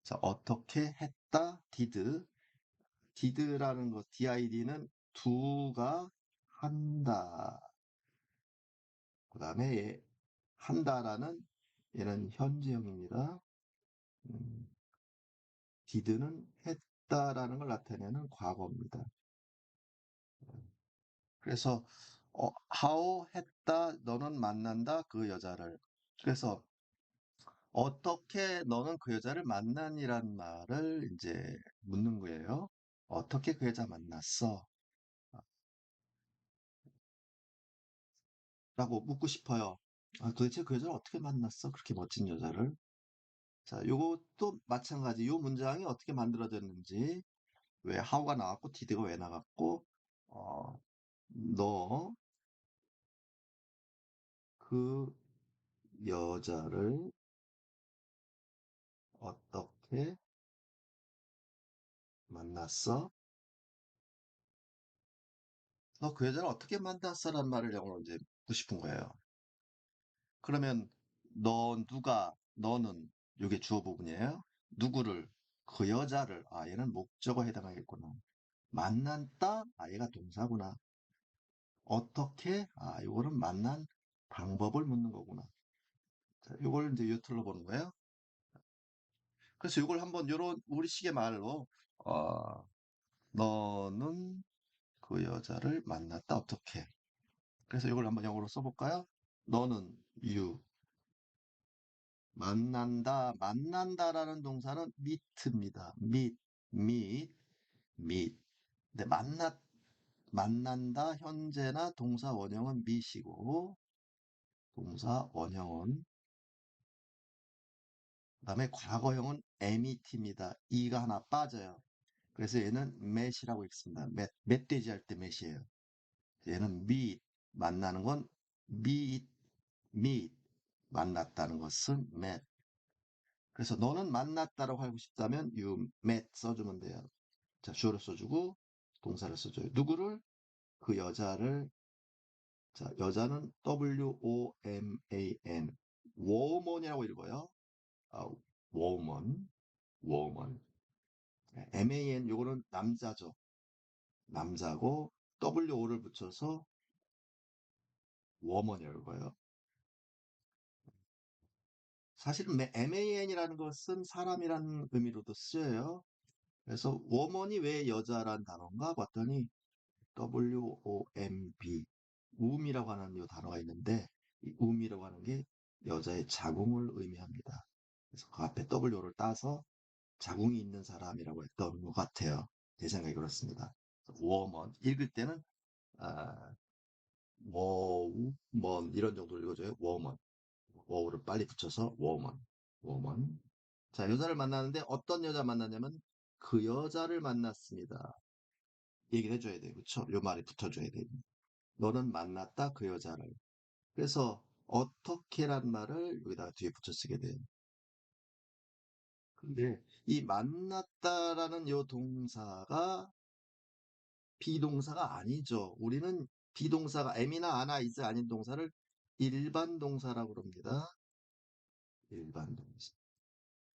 자, 어떻게 했다, did라는 것, did는 do가 한다. 그 다음에 한다라는 얘는 현재형입니다. did는 했다라는 걸 나타내는 과거입니다. 그래서 how 했다, 너는 만난다 그 여자를. 그래서 어떻게 너는 그 여자를 만난이란 말을 이제 묻는 거예요. 어떻게 그 여자 만났어? 라고 묻고 싶어요. 도대체 그 여자를 어떻게 만났어? 그렇게 멋진 여자를. 자, 요것도 마찬가지. 요 문장이 어떻게 만들어졌는지, 왜 how가 나왔고 did가 왜 나갔고, 어, 너 그 여자를 어떻게 만났어? 너 그 여자를 어떻게 만났어? 라는 말을 영어로 이제 묻고 싶은 거예요. 그러면 너는, 요게 주어 부분이에요. 누구를, 그 여자를, 얘는 목적어에 해당하겠구나. 만났다, 얘가 동사구나. 어떻게, 이거는 만난 방법을 묻는 거구나. 자, 요걸 이제 유틀로 보는 거예요. 그래서 이걸 한번 요런 우리식의 말로, 어, 너는 그 여자를 만났다, 어떻게. 그래서 이걸 한번 영어로 써볼까요? 너는 you, 만난다라는 동사는 meet입니다. meet. 근데 만난다 현재나 동사 원형은 meet이고, 동사 원형은, 그다음에 과거형은 met입니다. e가 하나 빠져요. 그래서 얘는 met이라고 읽습니다. 멧돼지 할 때 met이에요. 얘는 meet, 만나는 건 meet, 만났다는 것은 met. 그래서 너는 만났다라고 하고 싶다면 you met 써주면 돼요. 자, 주어를 써주고 동사를 써줘요. 누구를? 그 여자를. 자, 여자는 woman, woman이라고 읽어요. 아, woman. man, 요거는 남자죠. 남자고 wo를 붙여서 woman이라고 읽어요. 사실은 man이라는 것은 사람이라는 의미로도 쓰여요. 그래서 woman이 왜 여자란 단어인가 봤더니 WOMB, wom이라고 하는 이 단어가 있는데, 이 wom이라고 하는 게 여자의 자궁을 의미합니다. 그래서 그 앞에 W를 따서 자궁이 있는 사람이라고 했던 것 같아요. 제 생각이 그렇습니다. woman, 읽을 때는 아, woman 이런 정도로 읽어줘요. woman, 워우를 빨리 붙여서 woman. 자, 여자를 만나는데 어떤 여자 만나냐면 그 여자를 만났습니다. 얘기를 해줘야 돼요. 그쵸? 요 말이 붙어줘야 돼요. 너는 만났다 그 여자를. 그래서 어떻게란 말을 여기다가 뒤에 붙여 쓰게 돼요. 근데 이 만났다라는 요 동사가 비동사가 아니죠. 우리는 비동사가 am이나 아나 is 아닌 동사를 일반 동사라고 그럽니다. 일반 동사.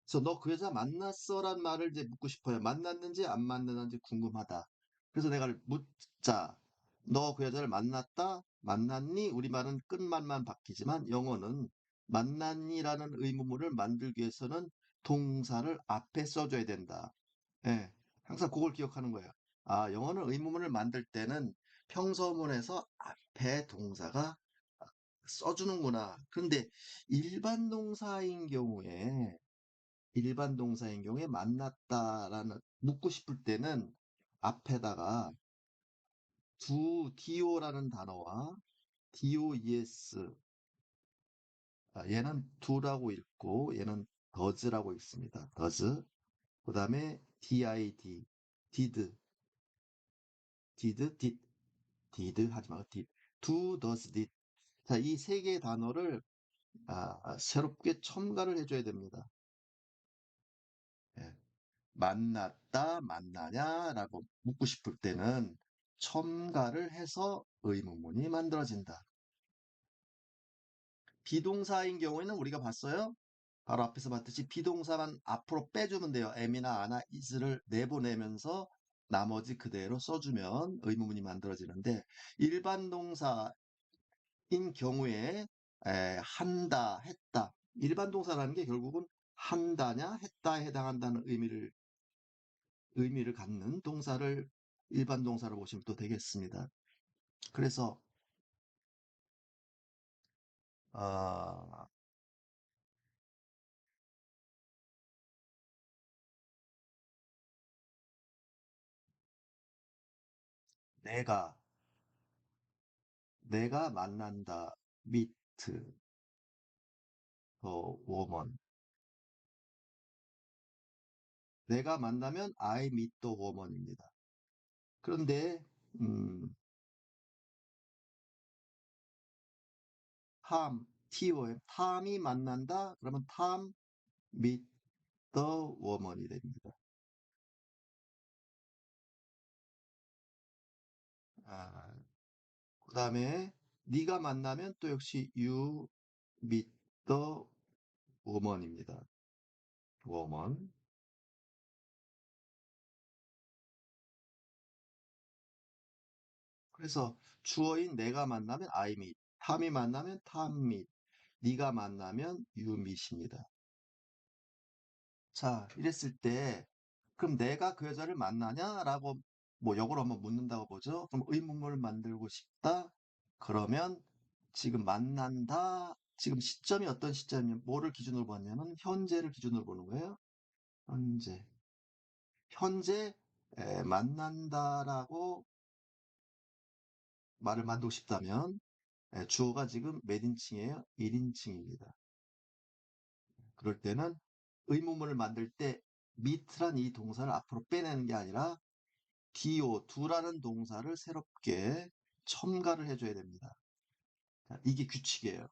그래서 너 그 여자 만났어란 말을 이제 묻고 싶어요. 만났는지 안 만났는지 궁금하다. 그래서 내가 묻자. 너 그 여자를 만났다? 만났니? 우리말은 끝말만 바뀌지만 영어는 만났니라는 의문문을 만들기 위해서는 동사를 앞에 써줘야 된다. 예, 항상 그걸 기억하는 거예요. 아, 영어는 의문문을 만들 때는 평서문에서 앞에 동사가 써주는구나. 그런데 일반 동사인 경우에 일반 동사인 경우에 만났다라는 묻고 싶을 때는 앞에다가 do라는 단어와 does 얘는 do라고 읽고 얘는 does라고 읽습니다. does 그 다음에 did did 하지 말고 did does did 자, 이 세 개의 단어를 새롭게 첨가를 해줘야 됩니다. 예. 만났다, 만나냐라고 묻고 싶을 때는 첨가를 해서 의문문이 만들어진다. 비동사인 경우에는 우리가 봤어요? 바로 앞에서 봤듯이 비동사만 앞으로 빼주면 돼요. am이나 아나, is를 내보내면서 나머지 그대로 써주면 의문문이 만들어지는데 일반 동사인 경우에 한다, 했다. 일반 동사라는 게 결국은 한다냐, 했다에 해당한다는 의미를 갖는 동사를 일반 동사로 보시면 또 되겠습니다. 그래서 어, 내가 만난다 meet the woman 내가 만나면 I meet the woman입니다. 그런데 음, 탐이 만난다 그러면 탐 meet the woman이 됩니다. 그 다음에 네가 만나면 또 역시 you meet the woman입니다. woman. 그래서 주어인 내가 만나면 I meet, 탐이 만나면 탐 meet, 네가 만나면 you meet입니다. 자, 이랬을 때 그럼 내가 그 여자를 만나냐라고 뭐 역으로 한번 묻는다고 보죠. 그럼 의문문을 만들고 싶다. 그러면 지금 만난다. 지금 시점이 어떤 시점이냐면 뭐를 기준으로 보냐면 현재를 기준으로 보는 거예요. 현재. 현재 만난다라고 말을 만들고 싶다면 주어가 지금 몇 인칭이에요? 1인칭입니다. 그럴 때는 의문문을 만들 때 meet란 이 동사를 앞으로 빼내는 게 아니라 do라는 동사를 새롭게 첨가를 해줘야 됩니다. 자, 이게 규칙이에요.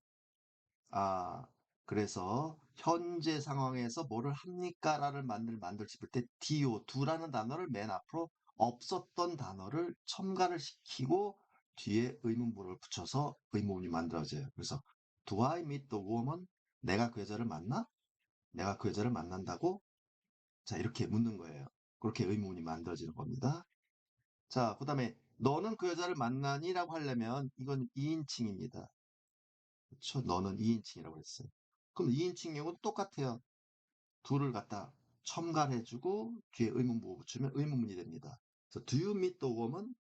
아, 그래서 현재 상황에서 뭐를 합니까? 라를 만들 싶을 때 do라는 단어를 맨 앞으로 없었던 단어를 첨가를 시키고 뒤에 의문문을 붙여서 의문문이 만들어져요. 그래서 do I meet the woman? 내가 그 여자를 만나? 내가 그 여자를 만난다고? 자, 이렇게 묻는 거예요. 그렇게 의문문이 만들어지는 겁니다. 자, 그 다음에 너는 그 여자를 만나니? 라고 하려면 이건 2인칭입니다. 그렇죠? 너는 2인칭이라고 했어요. 그럼 2인칭 경우도 똑같아요. 둘을 갖다 첨가를 해주고 뒤에 의문부 붙이면 의문문이 됩니다. 그래서 do you meet the woman?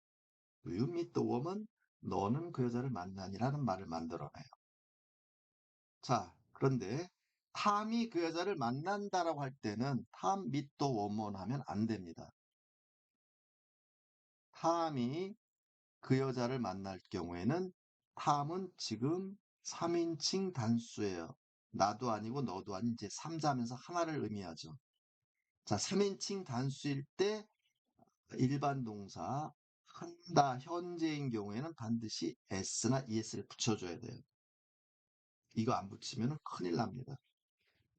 Do you meet the woman? 너는 그 여자를 만나니라는 말을 만들어내요. 자, 그런데 탐이 그 여자를 만난다라고 할 때는 탐 meet the woman 하면 안 됩니다. 탐이 그 여자를 만날 경우에는 탐은 지금 3인칭 단수예요. 나도 아니고 너도 아닌 이제 3자면서 하나를 의미하죠. 자, 3인칭 단수일 때 일반 동사 한다 현재인 경우에는 반드시 s나 es를 붙여줘야 돼요. 이거 안 붙이면 큰일 납니다.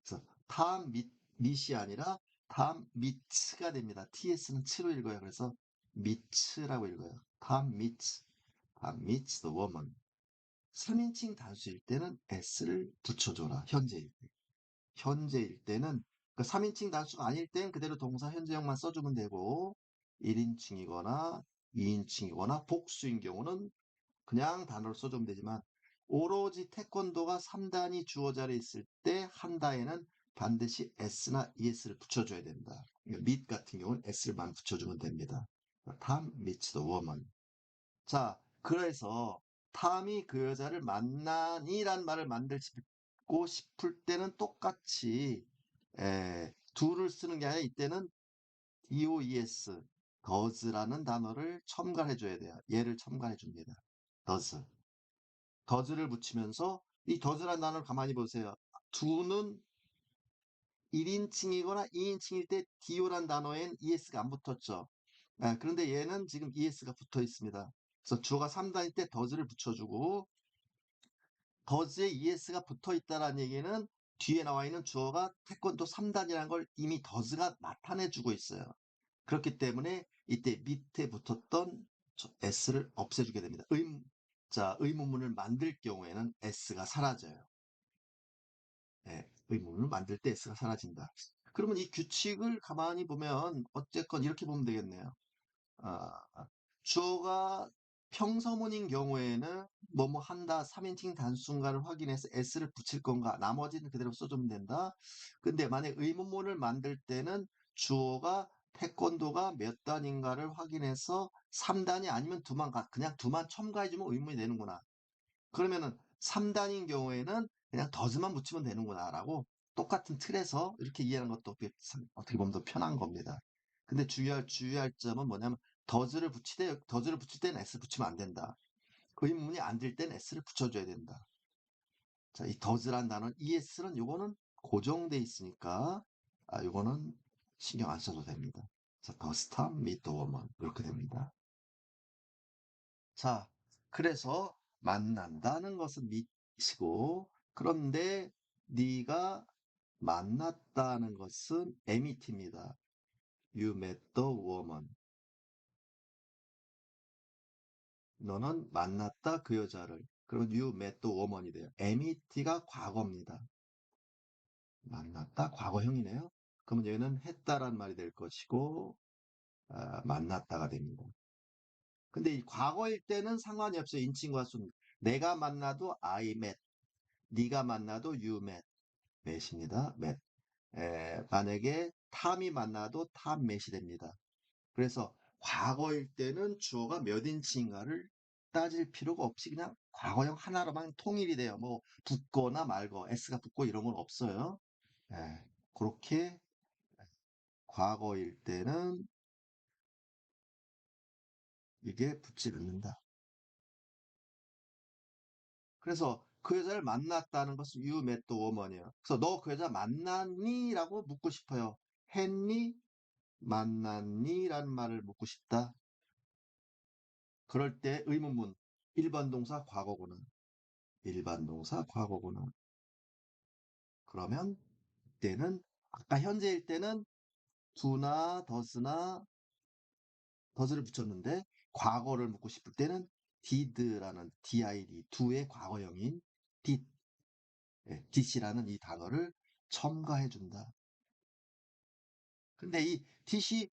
그래서 탐 meet이 아니라 탐 meets가 됩니다. ts는 치로 읽어요. 그래서 meets라고 읽어요. 탐 meets the woman. 3인칭 단수일 때는 s를 붙여줘라. 현재일 때. 현재일 때는, 그러니까 3인칭 단수가 아닐 땐 그대로 동사 현재형만 써주면 되고, 1인칭이거나 2인칭이거나 복수인 경우는 그냥 단어를 써주면 되지만, 오로지 태권도가 3단이 주어 자리에 있을 때 한다에는 반드시 s나 es를 붙여줘야 된다. 그러니까 meet 같은 경우는 s를만 붙여주면 됩니다. Tom meets the woman. 자, 그래서 탐이 그 여자를 만나니란 말을 만들고 싶을 때는 똑같이 do를 쓰는 게 아니라 이때는 does, does라는 단어를 첨가해 줘야 돼요. 얘를 첨가해 줍니다. does. does를 붙이면서 이 does라는 단어를 가만히 보세요. do는 1인칭이거나 2인칭일 때 do란 단어엔 es가 안 붙었죠. 그런데 얘는 지금 es가 붙어 있습니다. 그래서 주어가 3단일 때 does를 붙여주고 does에 es가 붙어 있다는 얘기는 뒤에 나와 있는 주어가 태권도 3단이라는 걸 이미 does가 나타내 주고 있어요. 그렇기 때문에 이때 밑에 붙었던 s를 없애주게 됩니다. 자, 의문문을 만들 경우에는 s가 사라져요. 의문문을 만들 때 s가 사라진다. 그러면 이 규칙을 가만히 보면 어쨌건 이렇게 보면 되겠네요. 아, 주어가 평서문인 경우에는 뭐뭐 한다 3인칭 단순가를 확인해서 s를 붙일 건가 나머지는 그대로 써주면 된다. 근데 만약 의문문을 만들 때는 주어가 태권도가 몇 단인가를 확인해서 3단이 아니면 그냥 두만 첨가해주면 의문이 되는구나. 그러면은 3단인 경우에는 그냥 더즈만 붙이면 되는구나 라고 똑같은 틀에서 이렇게 이해하는 것도 어떻게 보면 더 편한 겁니다. 근데 주의할 점은 뭐냐면 더즈를 붙일 때는 s 붙이면 안 된다. 의문문이 안 될 때는 s를 붙여줘야 된다. 자, 이 더즈란 단어 es는 요거는 고정돼 있으니까 요거는 신경 안 써도 됩니다. 자, 더스 탐 미터 워먼 이렇게 됩니다. 자, 그래서 만난다는 것은 미치고 그런데 네가 만났다는 것은 MET입니다. You met the woman. 너는 만났다 그 여자를. 그러면 you met the woman이 돼요. MET가 과거입니다. 만났다 과거형이네요. 그러면 얘는 했다란 말이 될 것이고 만났다가 됩니다. 근데 이 과거일 때는 상관이 없어요. 인칭과 순. 내가 만나도 I met. 네가 만나도 you met. met입니다. met. 만약에 탐이 만나도 탐 met이 됩니다. 그래서 과거일 때는 주어가 몇 인치인가를 따질 필요가 없이 그냥 과거형 하나로만 통일이 돼요. 뭐 붙거나 말거, s가 붙고 이런 건 없어요. 그렇게 과거일 때는 이게 붙지 않는다. 그래서 그 여자를 만났다는 것은 you met the woman이에요. 그래서 너 그 여자 만났니? 라고 묻고 싶어요. 했니? 만났니? 라는 말을 묻고 싶다. 그럴 때 의문문 1번 동사 과거구나. 일반 동사 과거구나. 그러면 이때는 아까 현재일 때는 do나 does를 붙였는데 과거를 묻고 싶을 때는 did라는 did, do의 과거형인 did이라는 이 단어를 첨가해 준다. 근데 이 did이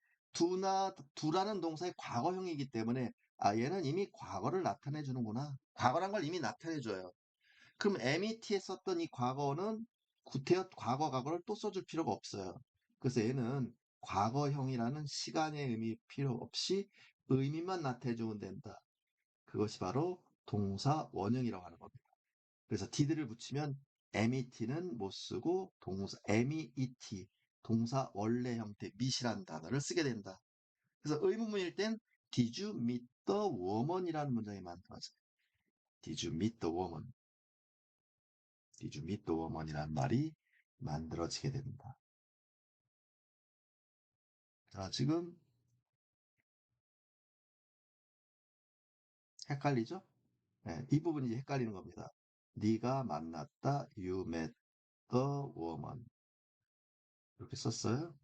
do라는 동사의 과거형이기 때문에 얘는 이미 과거를 나타내 주는구나. 과거란 걸 이미 나타내 줘요. 그럼 MET에 썼던 이 과거는 구태여 과거를 또 써줄 필요가 없어요. 그래서 얘는 과거형이라는 시간의 의미 필요 없이 의미만 나타내주면 된다. 그것이 바로 동사 원형이라고 하는 겁니다. 그래서 did를 붙이면 MET는 못 쓰고 동사 MET 동사 원래 형태 meet이라는 단어를 쓰게 된다. 그래서 의문문일 땐 Did you meet the woman이라는 문장이 만들어져요. Did you meet the woman? Did you meet the woman이라는 말이 만들어지게 됩니다. 자, 지금 헷갈리죠? 이 부분이 이제 헷갈리는 겁니다. 네가 만났다, you met the woman. 이렇게 썼어요.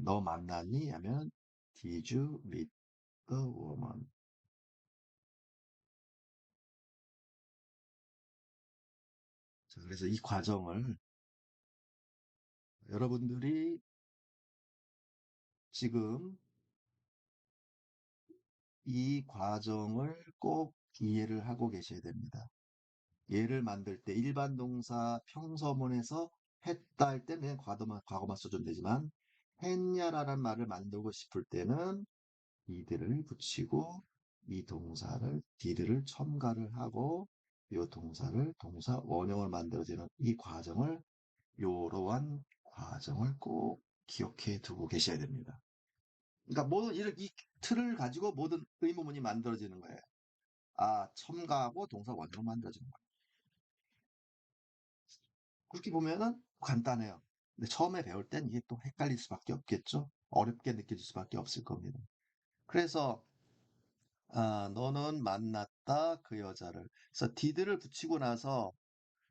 너 만났니? 하면 Did you meet the woman? 자, 그래서 이 과정을 여러분들이 지금 이 과정을 꼭 이해를 하고 계셔야 됩니다. 얘를 만들 때 일반 동사 평서문에서 했다 할 때는 그냥 과거만 써주면 되지만 했냐라는 말을 만들고 싶을 때는 이들을 붙이고 이 동사를 did를 첨가를 하고 이 동사를 동사 원형을 만들어지는 이 과정을 이러한 과정을 꼭 기억해 두고 계셔야 됩니다. 그러니까 모든 이 틀을 가지고 모든 의문문이 만들어지는 거예요. 아, 첨가하고 동사 원형을 만들어지는 거예요. 그렇게 보면은 간단해요. 근데 처음에 배울 땐 이게 또 헷갈릴 수밖에 없겠죠. 어렵게 느껴질 수밖에 없을 겁니다. 그래서 너는 만났다 그 여자를. 그래서 did를 붙이고 나서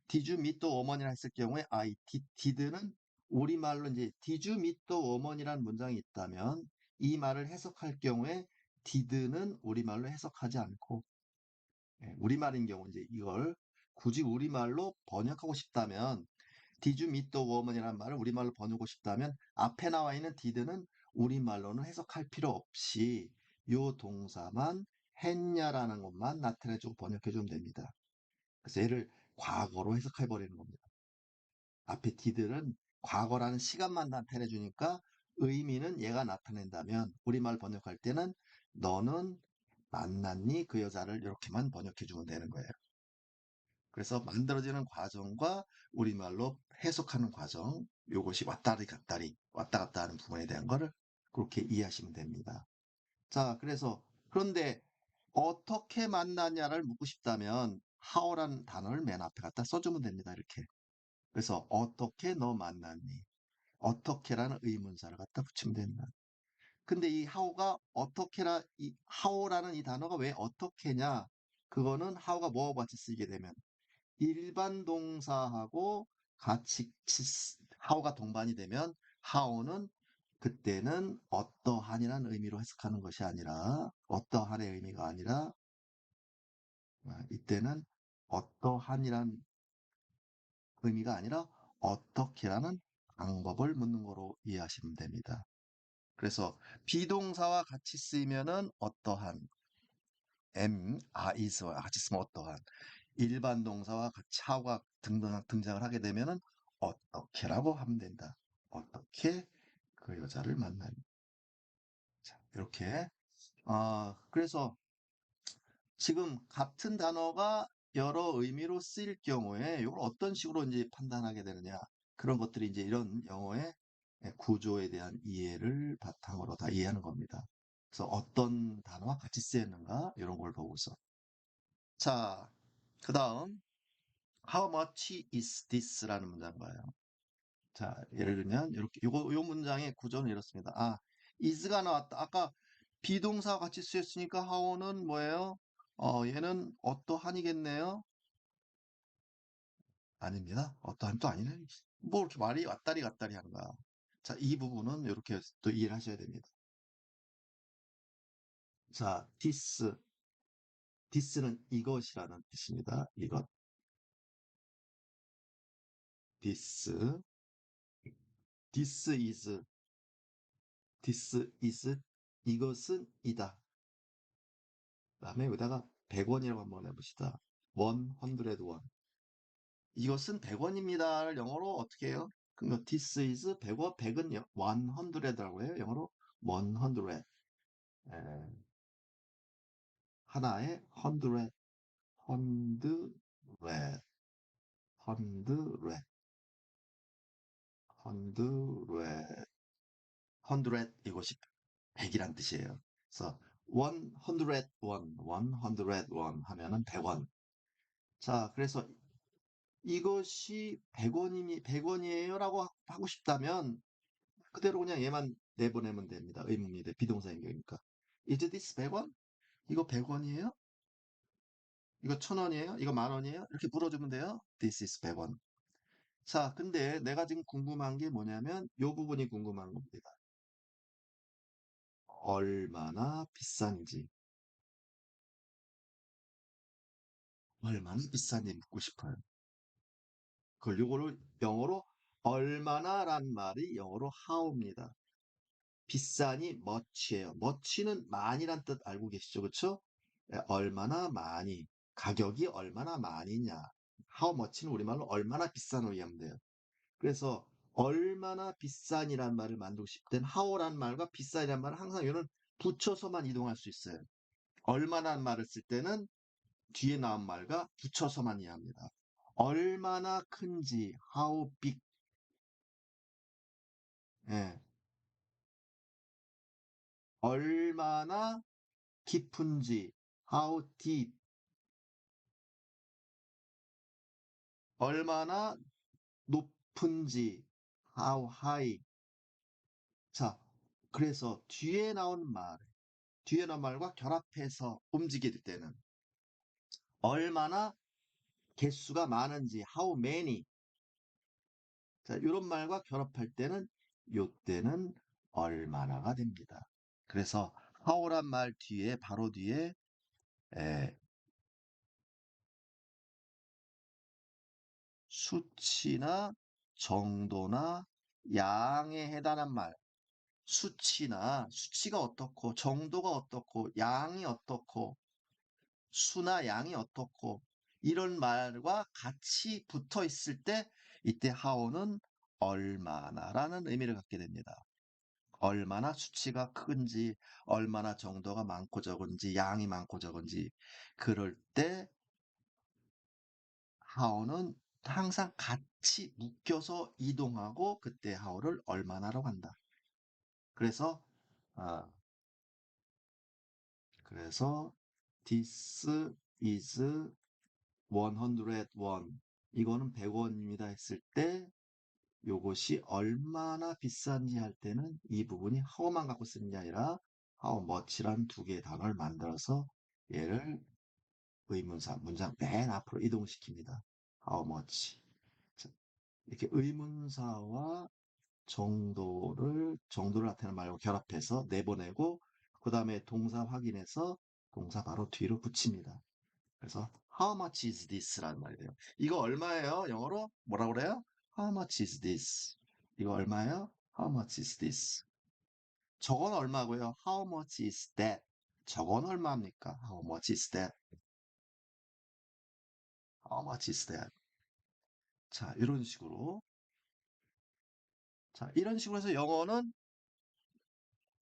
did you meet the woman이라 했을 경우에 이 did는 우리말로 이제 did you meet the woman이라는 문장이 있다면 이 말을 해석할 경우에 did는 우리말로 해석하지 않고 우리말인 경우 이제 이걸 굳이 우리말로 번역하고 싶다면 Did you meet the woman이라는 말을 우리말로 번역하고 싶다면 앞에 나와 있는 did는 우리말로는 해석할 필요 없이 요 동사만 했냐라는 것만 나타내주고 번역해주면 됩니다. 그래서 얘를 과거로 해석해버리는 겁니다. 앞에 did는 과거라는 시간만 나타내주니까 의미는 얘가 나타낸다면 우리말 번역할 때는 너는 만났니 그 여자를 이렇게만 번역해주면 되는 거예요. 그래서 만들어지는 과정과 우리말로 해석하는 과정, 요것이 왔다리 갔다리, 왔다 갔다 하는 부분에 대한 거를 그렇게 이해하시면 됩니다. 자, 그런데 어떻게 만나냐를 묻고 싶다면 how라는 단어를 맨 앞에 갖다 써주면 됩니다. 이렇게. 그래서 어떻게 너 만났니? 어떻게라는 의문사를 갖다 붙이면 됩니다. 근데 이 how라는 이 단어가 왜 어떻게냐? 그거는 how가 뭐와 같이 쓰이게 되면 일반 동사하고 같이 how가 동반이 되면 how는 그때는 어떠한이라는 의미로 해석하는 것이 아니라 어떠한의 의미가 아니라 이때는 어떠한이란 의미가 아니라 어떻게라는 방법을 묻는 거로 이해하시면 됩니다. 그래서 비동사와 같이 쓰이면은 어떠한 is와 같이 쓰면 어떠한 일반 동사와 같이 how가 등장을 하게 되면은 어떻게라고 하면 된다. 어떻게 그 여자를 만나니? 자, 이렇게. 그래서 지금 같은 단어가 여러 의미로 쓰일 경우에 이걸 어떤 식으로 이제 판단하게 되느냐. 그런 것들이 이제 이런 영어의 구조에 대한 이해를 바탕으로 다 이해하는 겁니다. 그래서 어떤 단어와 같이 쓰였는가 이런 걸 보고서. 자, 그 다음 How much is this라는 문장 봐요. 자, 예를 들면 이렇게 요 문장의 구조는 이렇습니다. is가 나왔다. 아까 비동사와 같이 쓰였으니까 how는 뭐예요? 얘는 어떠한이겠네요? 아닙니다. 어떠한 또 아니네. 뭐 이렇게 말이 왔다리 갔다리 하는가. 자, 이 부분은 이렇게 또 이해를 하셔야 됩니다. 자, this는 이것이라는 뜻입니다. 이것. this, this is, this is, 이것은 이다. 그다음에 여기다가 100원이라고 한번 해봅시다. 100원. 이것은 100원입니다를 영어로 어떻게 해요? 그러니까 this is 100원, 100은 100라고 해요. 영어로 100. 에, 하나에 100, 100, 100, 100, 100 이것이 100이란 뜻이에요. 그래서 100원, 100원 하면은 100원. 자, 그래서 이것이 100원이에요라고 하고 싶다면 그대로 그냥 얘만 내보내면 됩니다. 의문문인데 비동사 연결이니까. Is this 100원? 이거 100원이에요? 이거 1000원이에요? 이거 10,000원이에요? 이렇게 물어주면 돼요. This is 100원. 자, 근데 내가 지금 궁금한 게 뭐냐면 요 부분이 궁금한 겁니다. 얼마나 비싼지, 얼마나 비싼지 묻고 싶어요. 그걸 요거를 영어로 얼마나란 말이 영어로 how입니다. 비싸니 much예요. much는 많이란 뜻 알고 계시죠? 그쵸? 예, 얼마나 많이, 가격이 얼마나 많이냐. how much는 우리말로 얼마나 비싼으로 이해하면 돼요. 그래서 얼마나 비싼이란 말을 만들고 싶을 땐 how란 말과 비싼이란 말을 항상 이거는 붙여서만 이동할 수 있어요. 얼마나 말을 쓸 때는 뒤에 나온 말과 붙여서만 이해합니다. 얼마나 큰지 how big, 예. 얼마나 깊은지 how deep, 얼마나 높은지 how high. 자, 그래서 뒤에 나온 말과 결합해서 움직일 때는 얼마나 개수가 많은지 how many. 자, 이런 말과 결합할 때는 요때는 얼마나가 됩니다. 그래서 how란 말 뒤에 바로 뒤에 에, 수치나 정도나 양에 해당한 말, 수치가 어떻고 정도가 어떻고 양이 어떻고 수나 양이 어떻고 이런 말과 같이 붙어 있을 때 이때 how는 얼마나라는 의미를 갖게 됩니다. 얼마나 수치가 큰지, 얼마나 정도가 많고 적은지, 양이 많고 적은지 그럴 때 how는 항상 같이 묶여서 이동하고 그때 how를 얼마나로 한다. 그래서 아, 그래서 this is 101. 이거는 100원입니다 했을 때 요것이 얼마나 비싼지 할 때는 이 부분이 how만 갖고 쓰는 게 아니라 how much란 두 개의 단어를 만들어서 얘를 의문사 문장 맨 앞으로 이동시킵니다. how much. 자, 이렇게 의문사와 정도를 나타내는 말과 결합해서 내보내고 그 다음에 동사 확인해서 동사 바로 뒤로 붙입니다. 그래서 how much is this라는 말이 돼요. 이거 얼마예요? 영어로 뭐라고 그래요? How much is this? 이거 얼마예요? How much is this? 저건 얼마고요? How much is that? 저건 얼마입니까? How much is that? How much is that? 자, 이런 식으로. 자, 이런 식으로 해서 영어는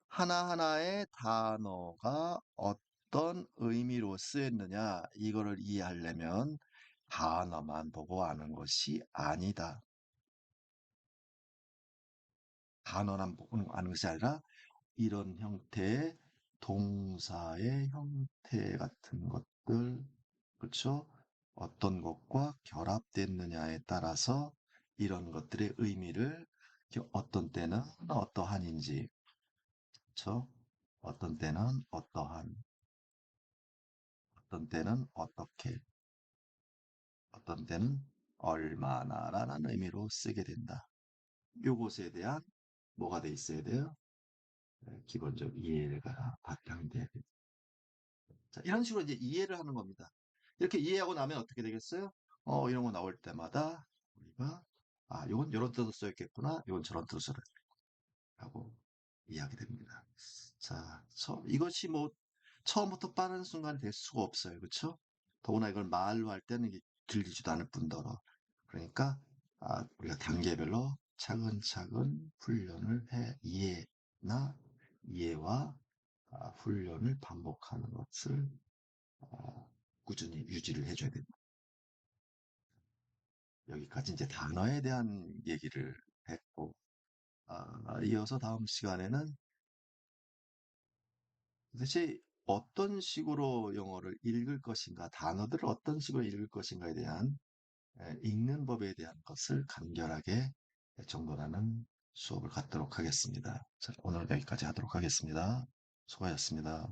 하나하나의 단어가 어떤 의미로 쓰였느냐, 이거를 이해하려면 단어만 보고 아는 것이 아니다. 단어만 보고 아는 것이 아니라 이런 형태의 동사의 형태 같은 것들, 그렇죠? 어떤 것과 결합됐느냐에 따라서 이런 것들의 의미를 어떤 때는 어떠한인지, 그렇죠? 어떤 때는 어떠한, 어떤 때는 어떻게, 어떤 때는 얼마나라는 의미로 쓰게 된다. 요것에 대한 뭐가 돼 있어야 돼요? 기본적 이해가 바탕돼야 됩니다. 자, 이런 식으로 이제 이해를 하는 겁니다. 이렇게 이해하고 나면 어떻게 되겠어요? 이런 거 나올 때마다 우리가 이건 이런 뜻으로 써있겠구나, 이건 저런 뜻으로 하고 이해하게 됩니다. 자, 이것이 뭐 처음부터 빠른 순간이 될 수가 없어요, 그렇죠? 더구나 이걸 말로 할 때는 이게 들리지도 않을 뿐더러 그러니까 우리가 단계별로 차근차근 훈련을 이해와 훈련을 반복하는 것을 꾸준히 유지를 해줘야 됩니다. 여기까지 이제 단어에 대한 얘기를 했고, 이어서 다음 시간에는 도대체 어떤 식으로 영어를 읽을 것인가, 단어들을 어떤 식으로 읽을 것인가에 대한 읽는 법에 대한 것을 간결하게 정돈하는 수업을 갖도록 하겠습니다. 자, 오늘 여기까지 하도록 하겠습니다. 수고하셨습니다.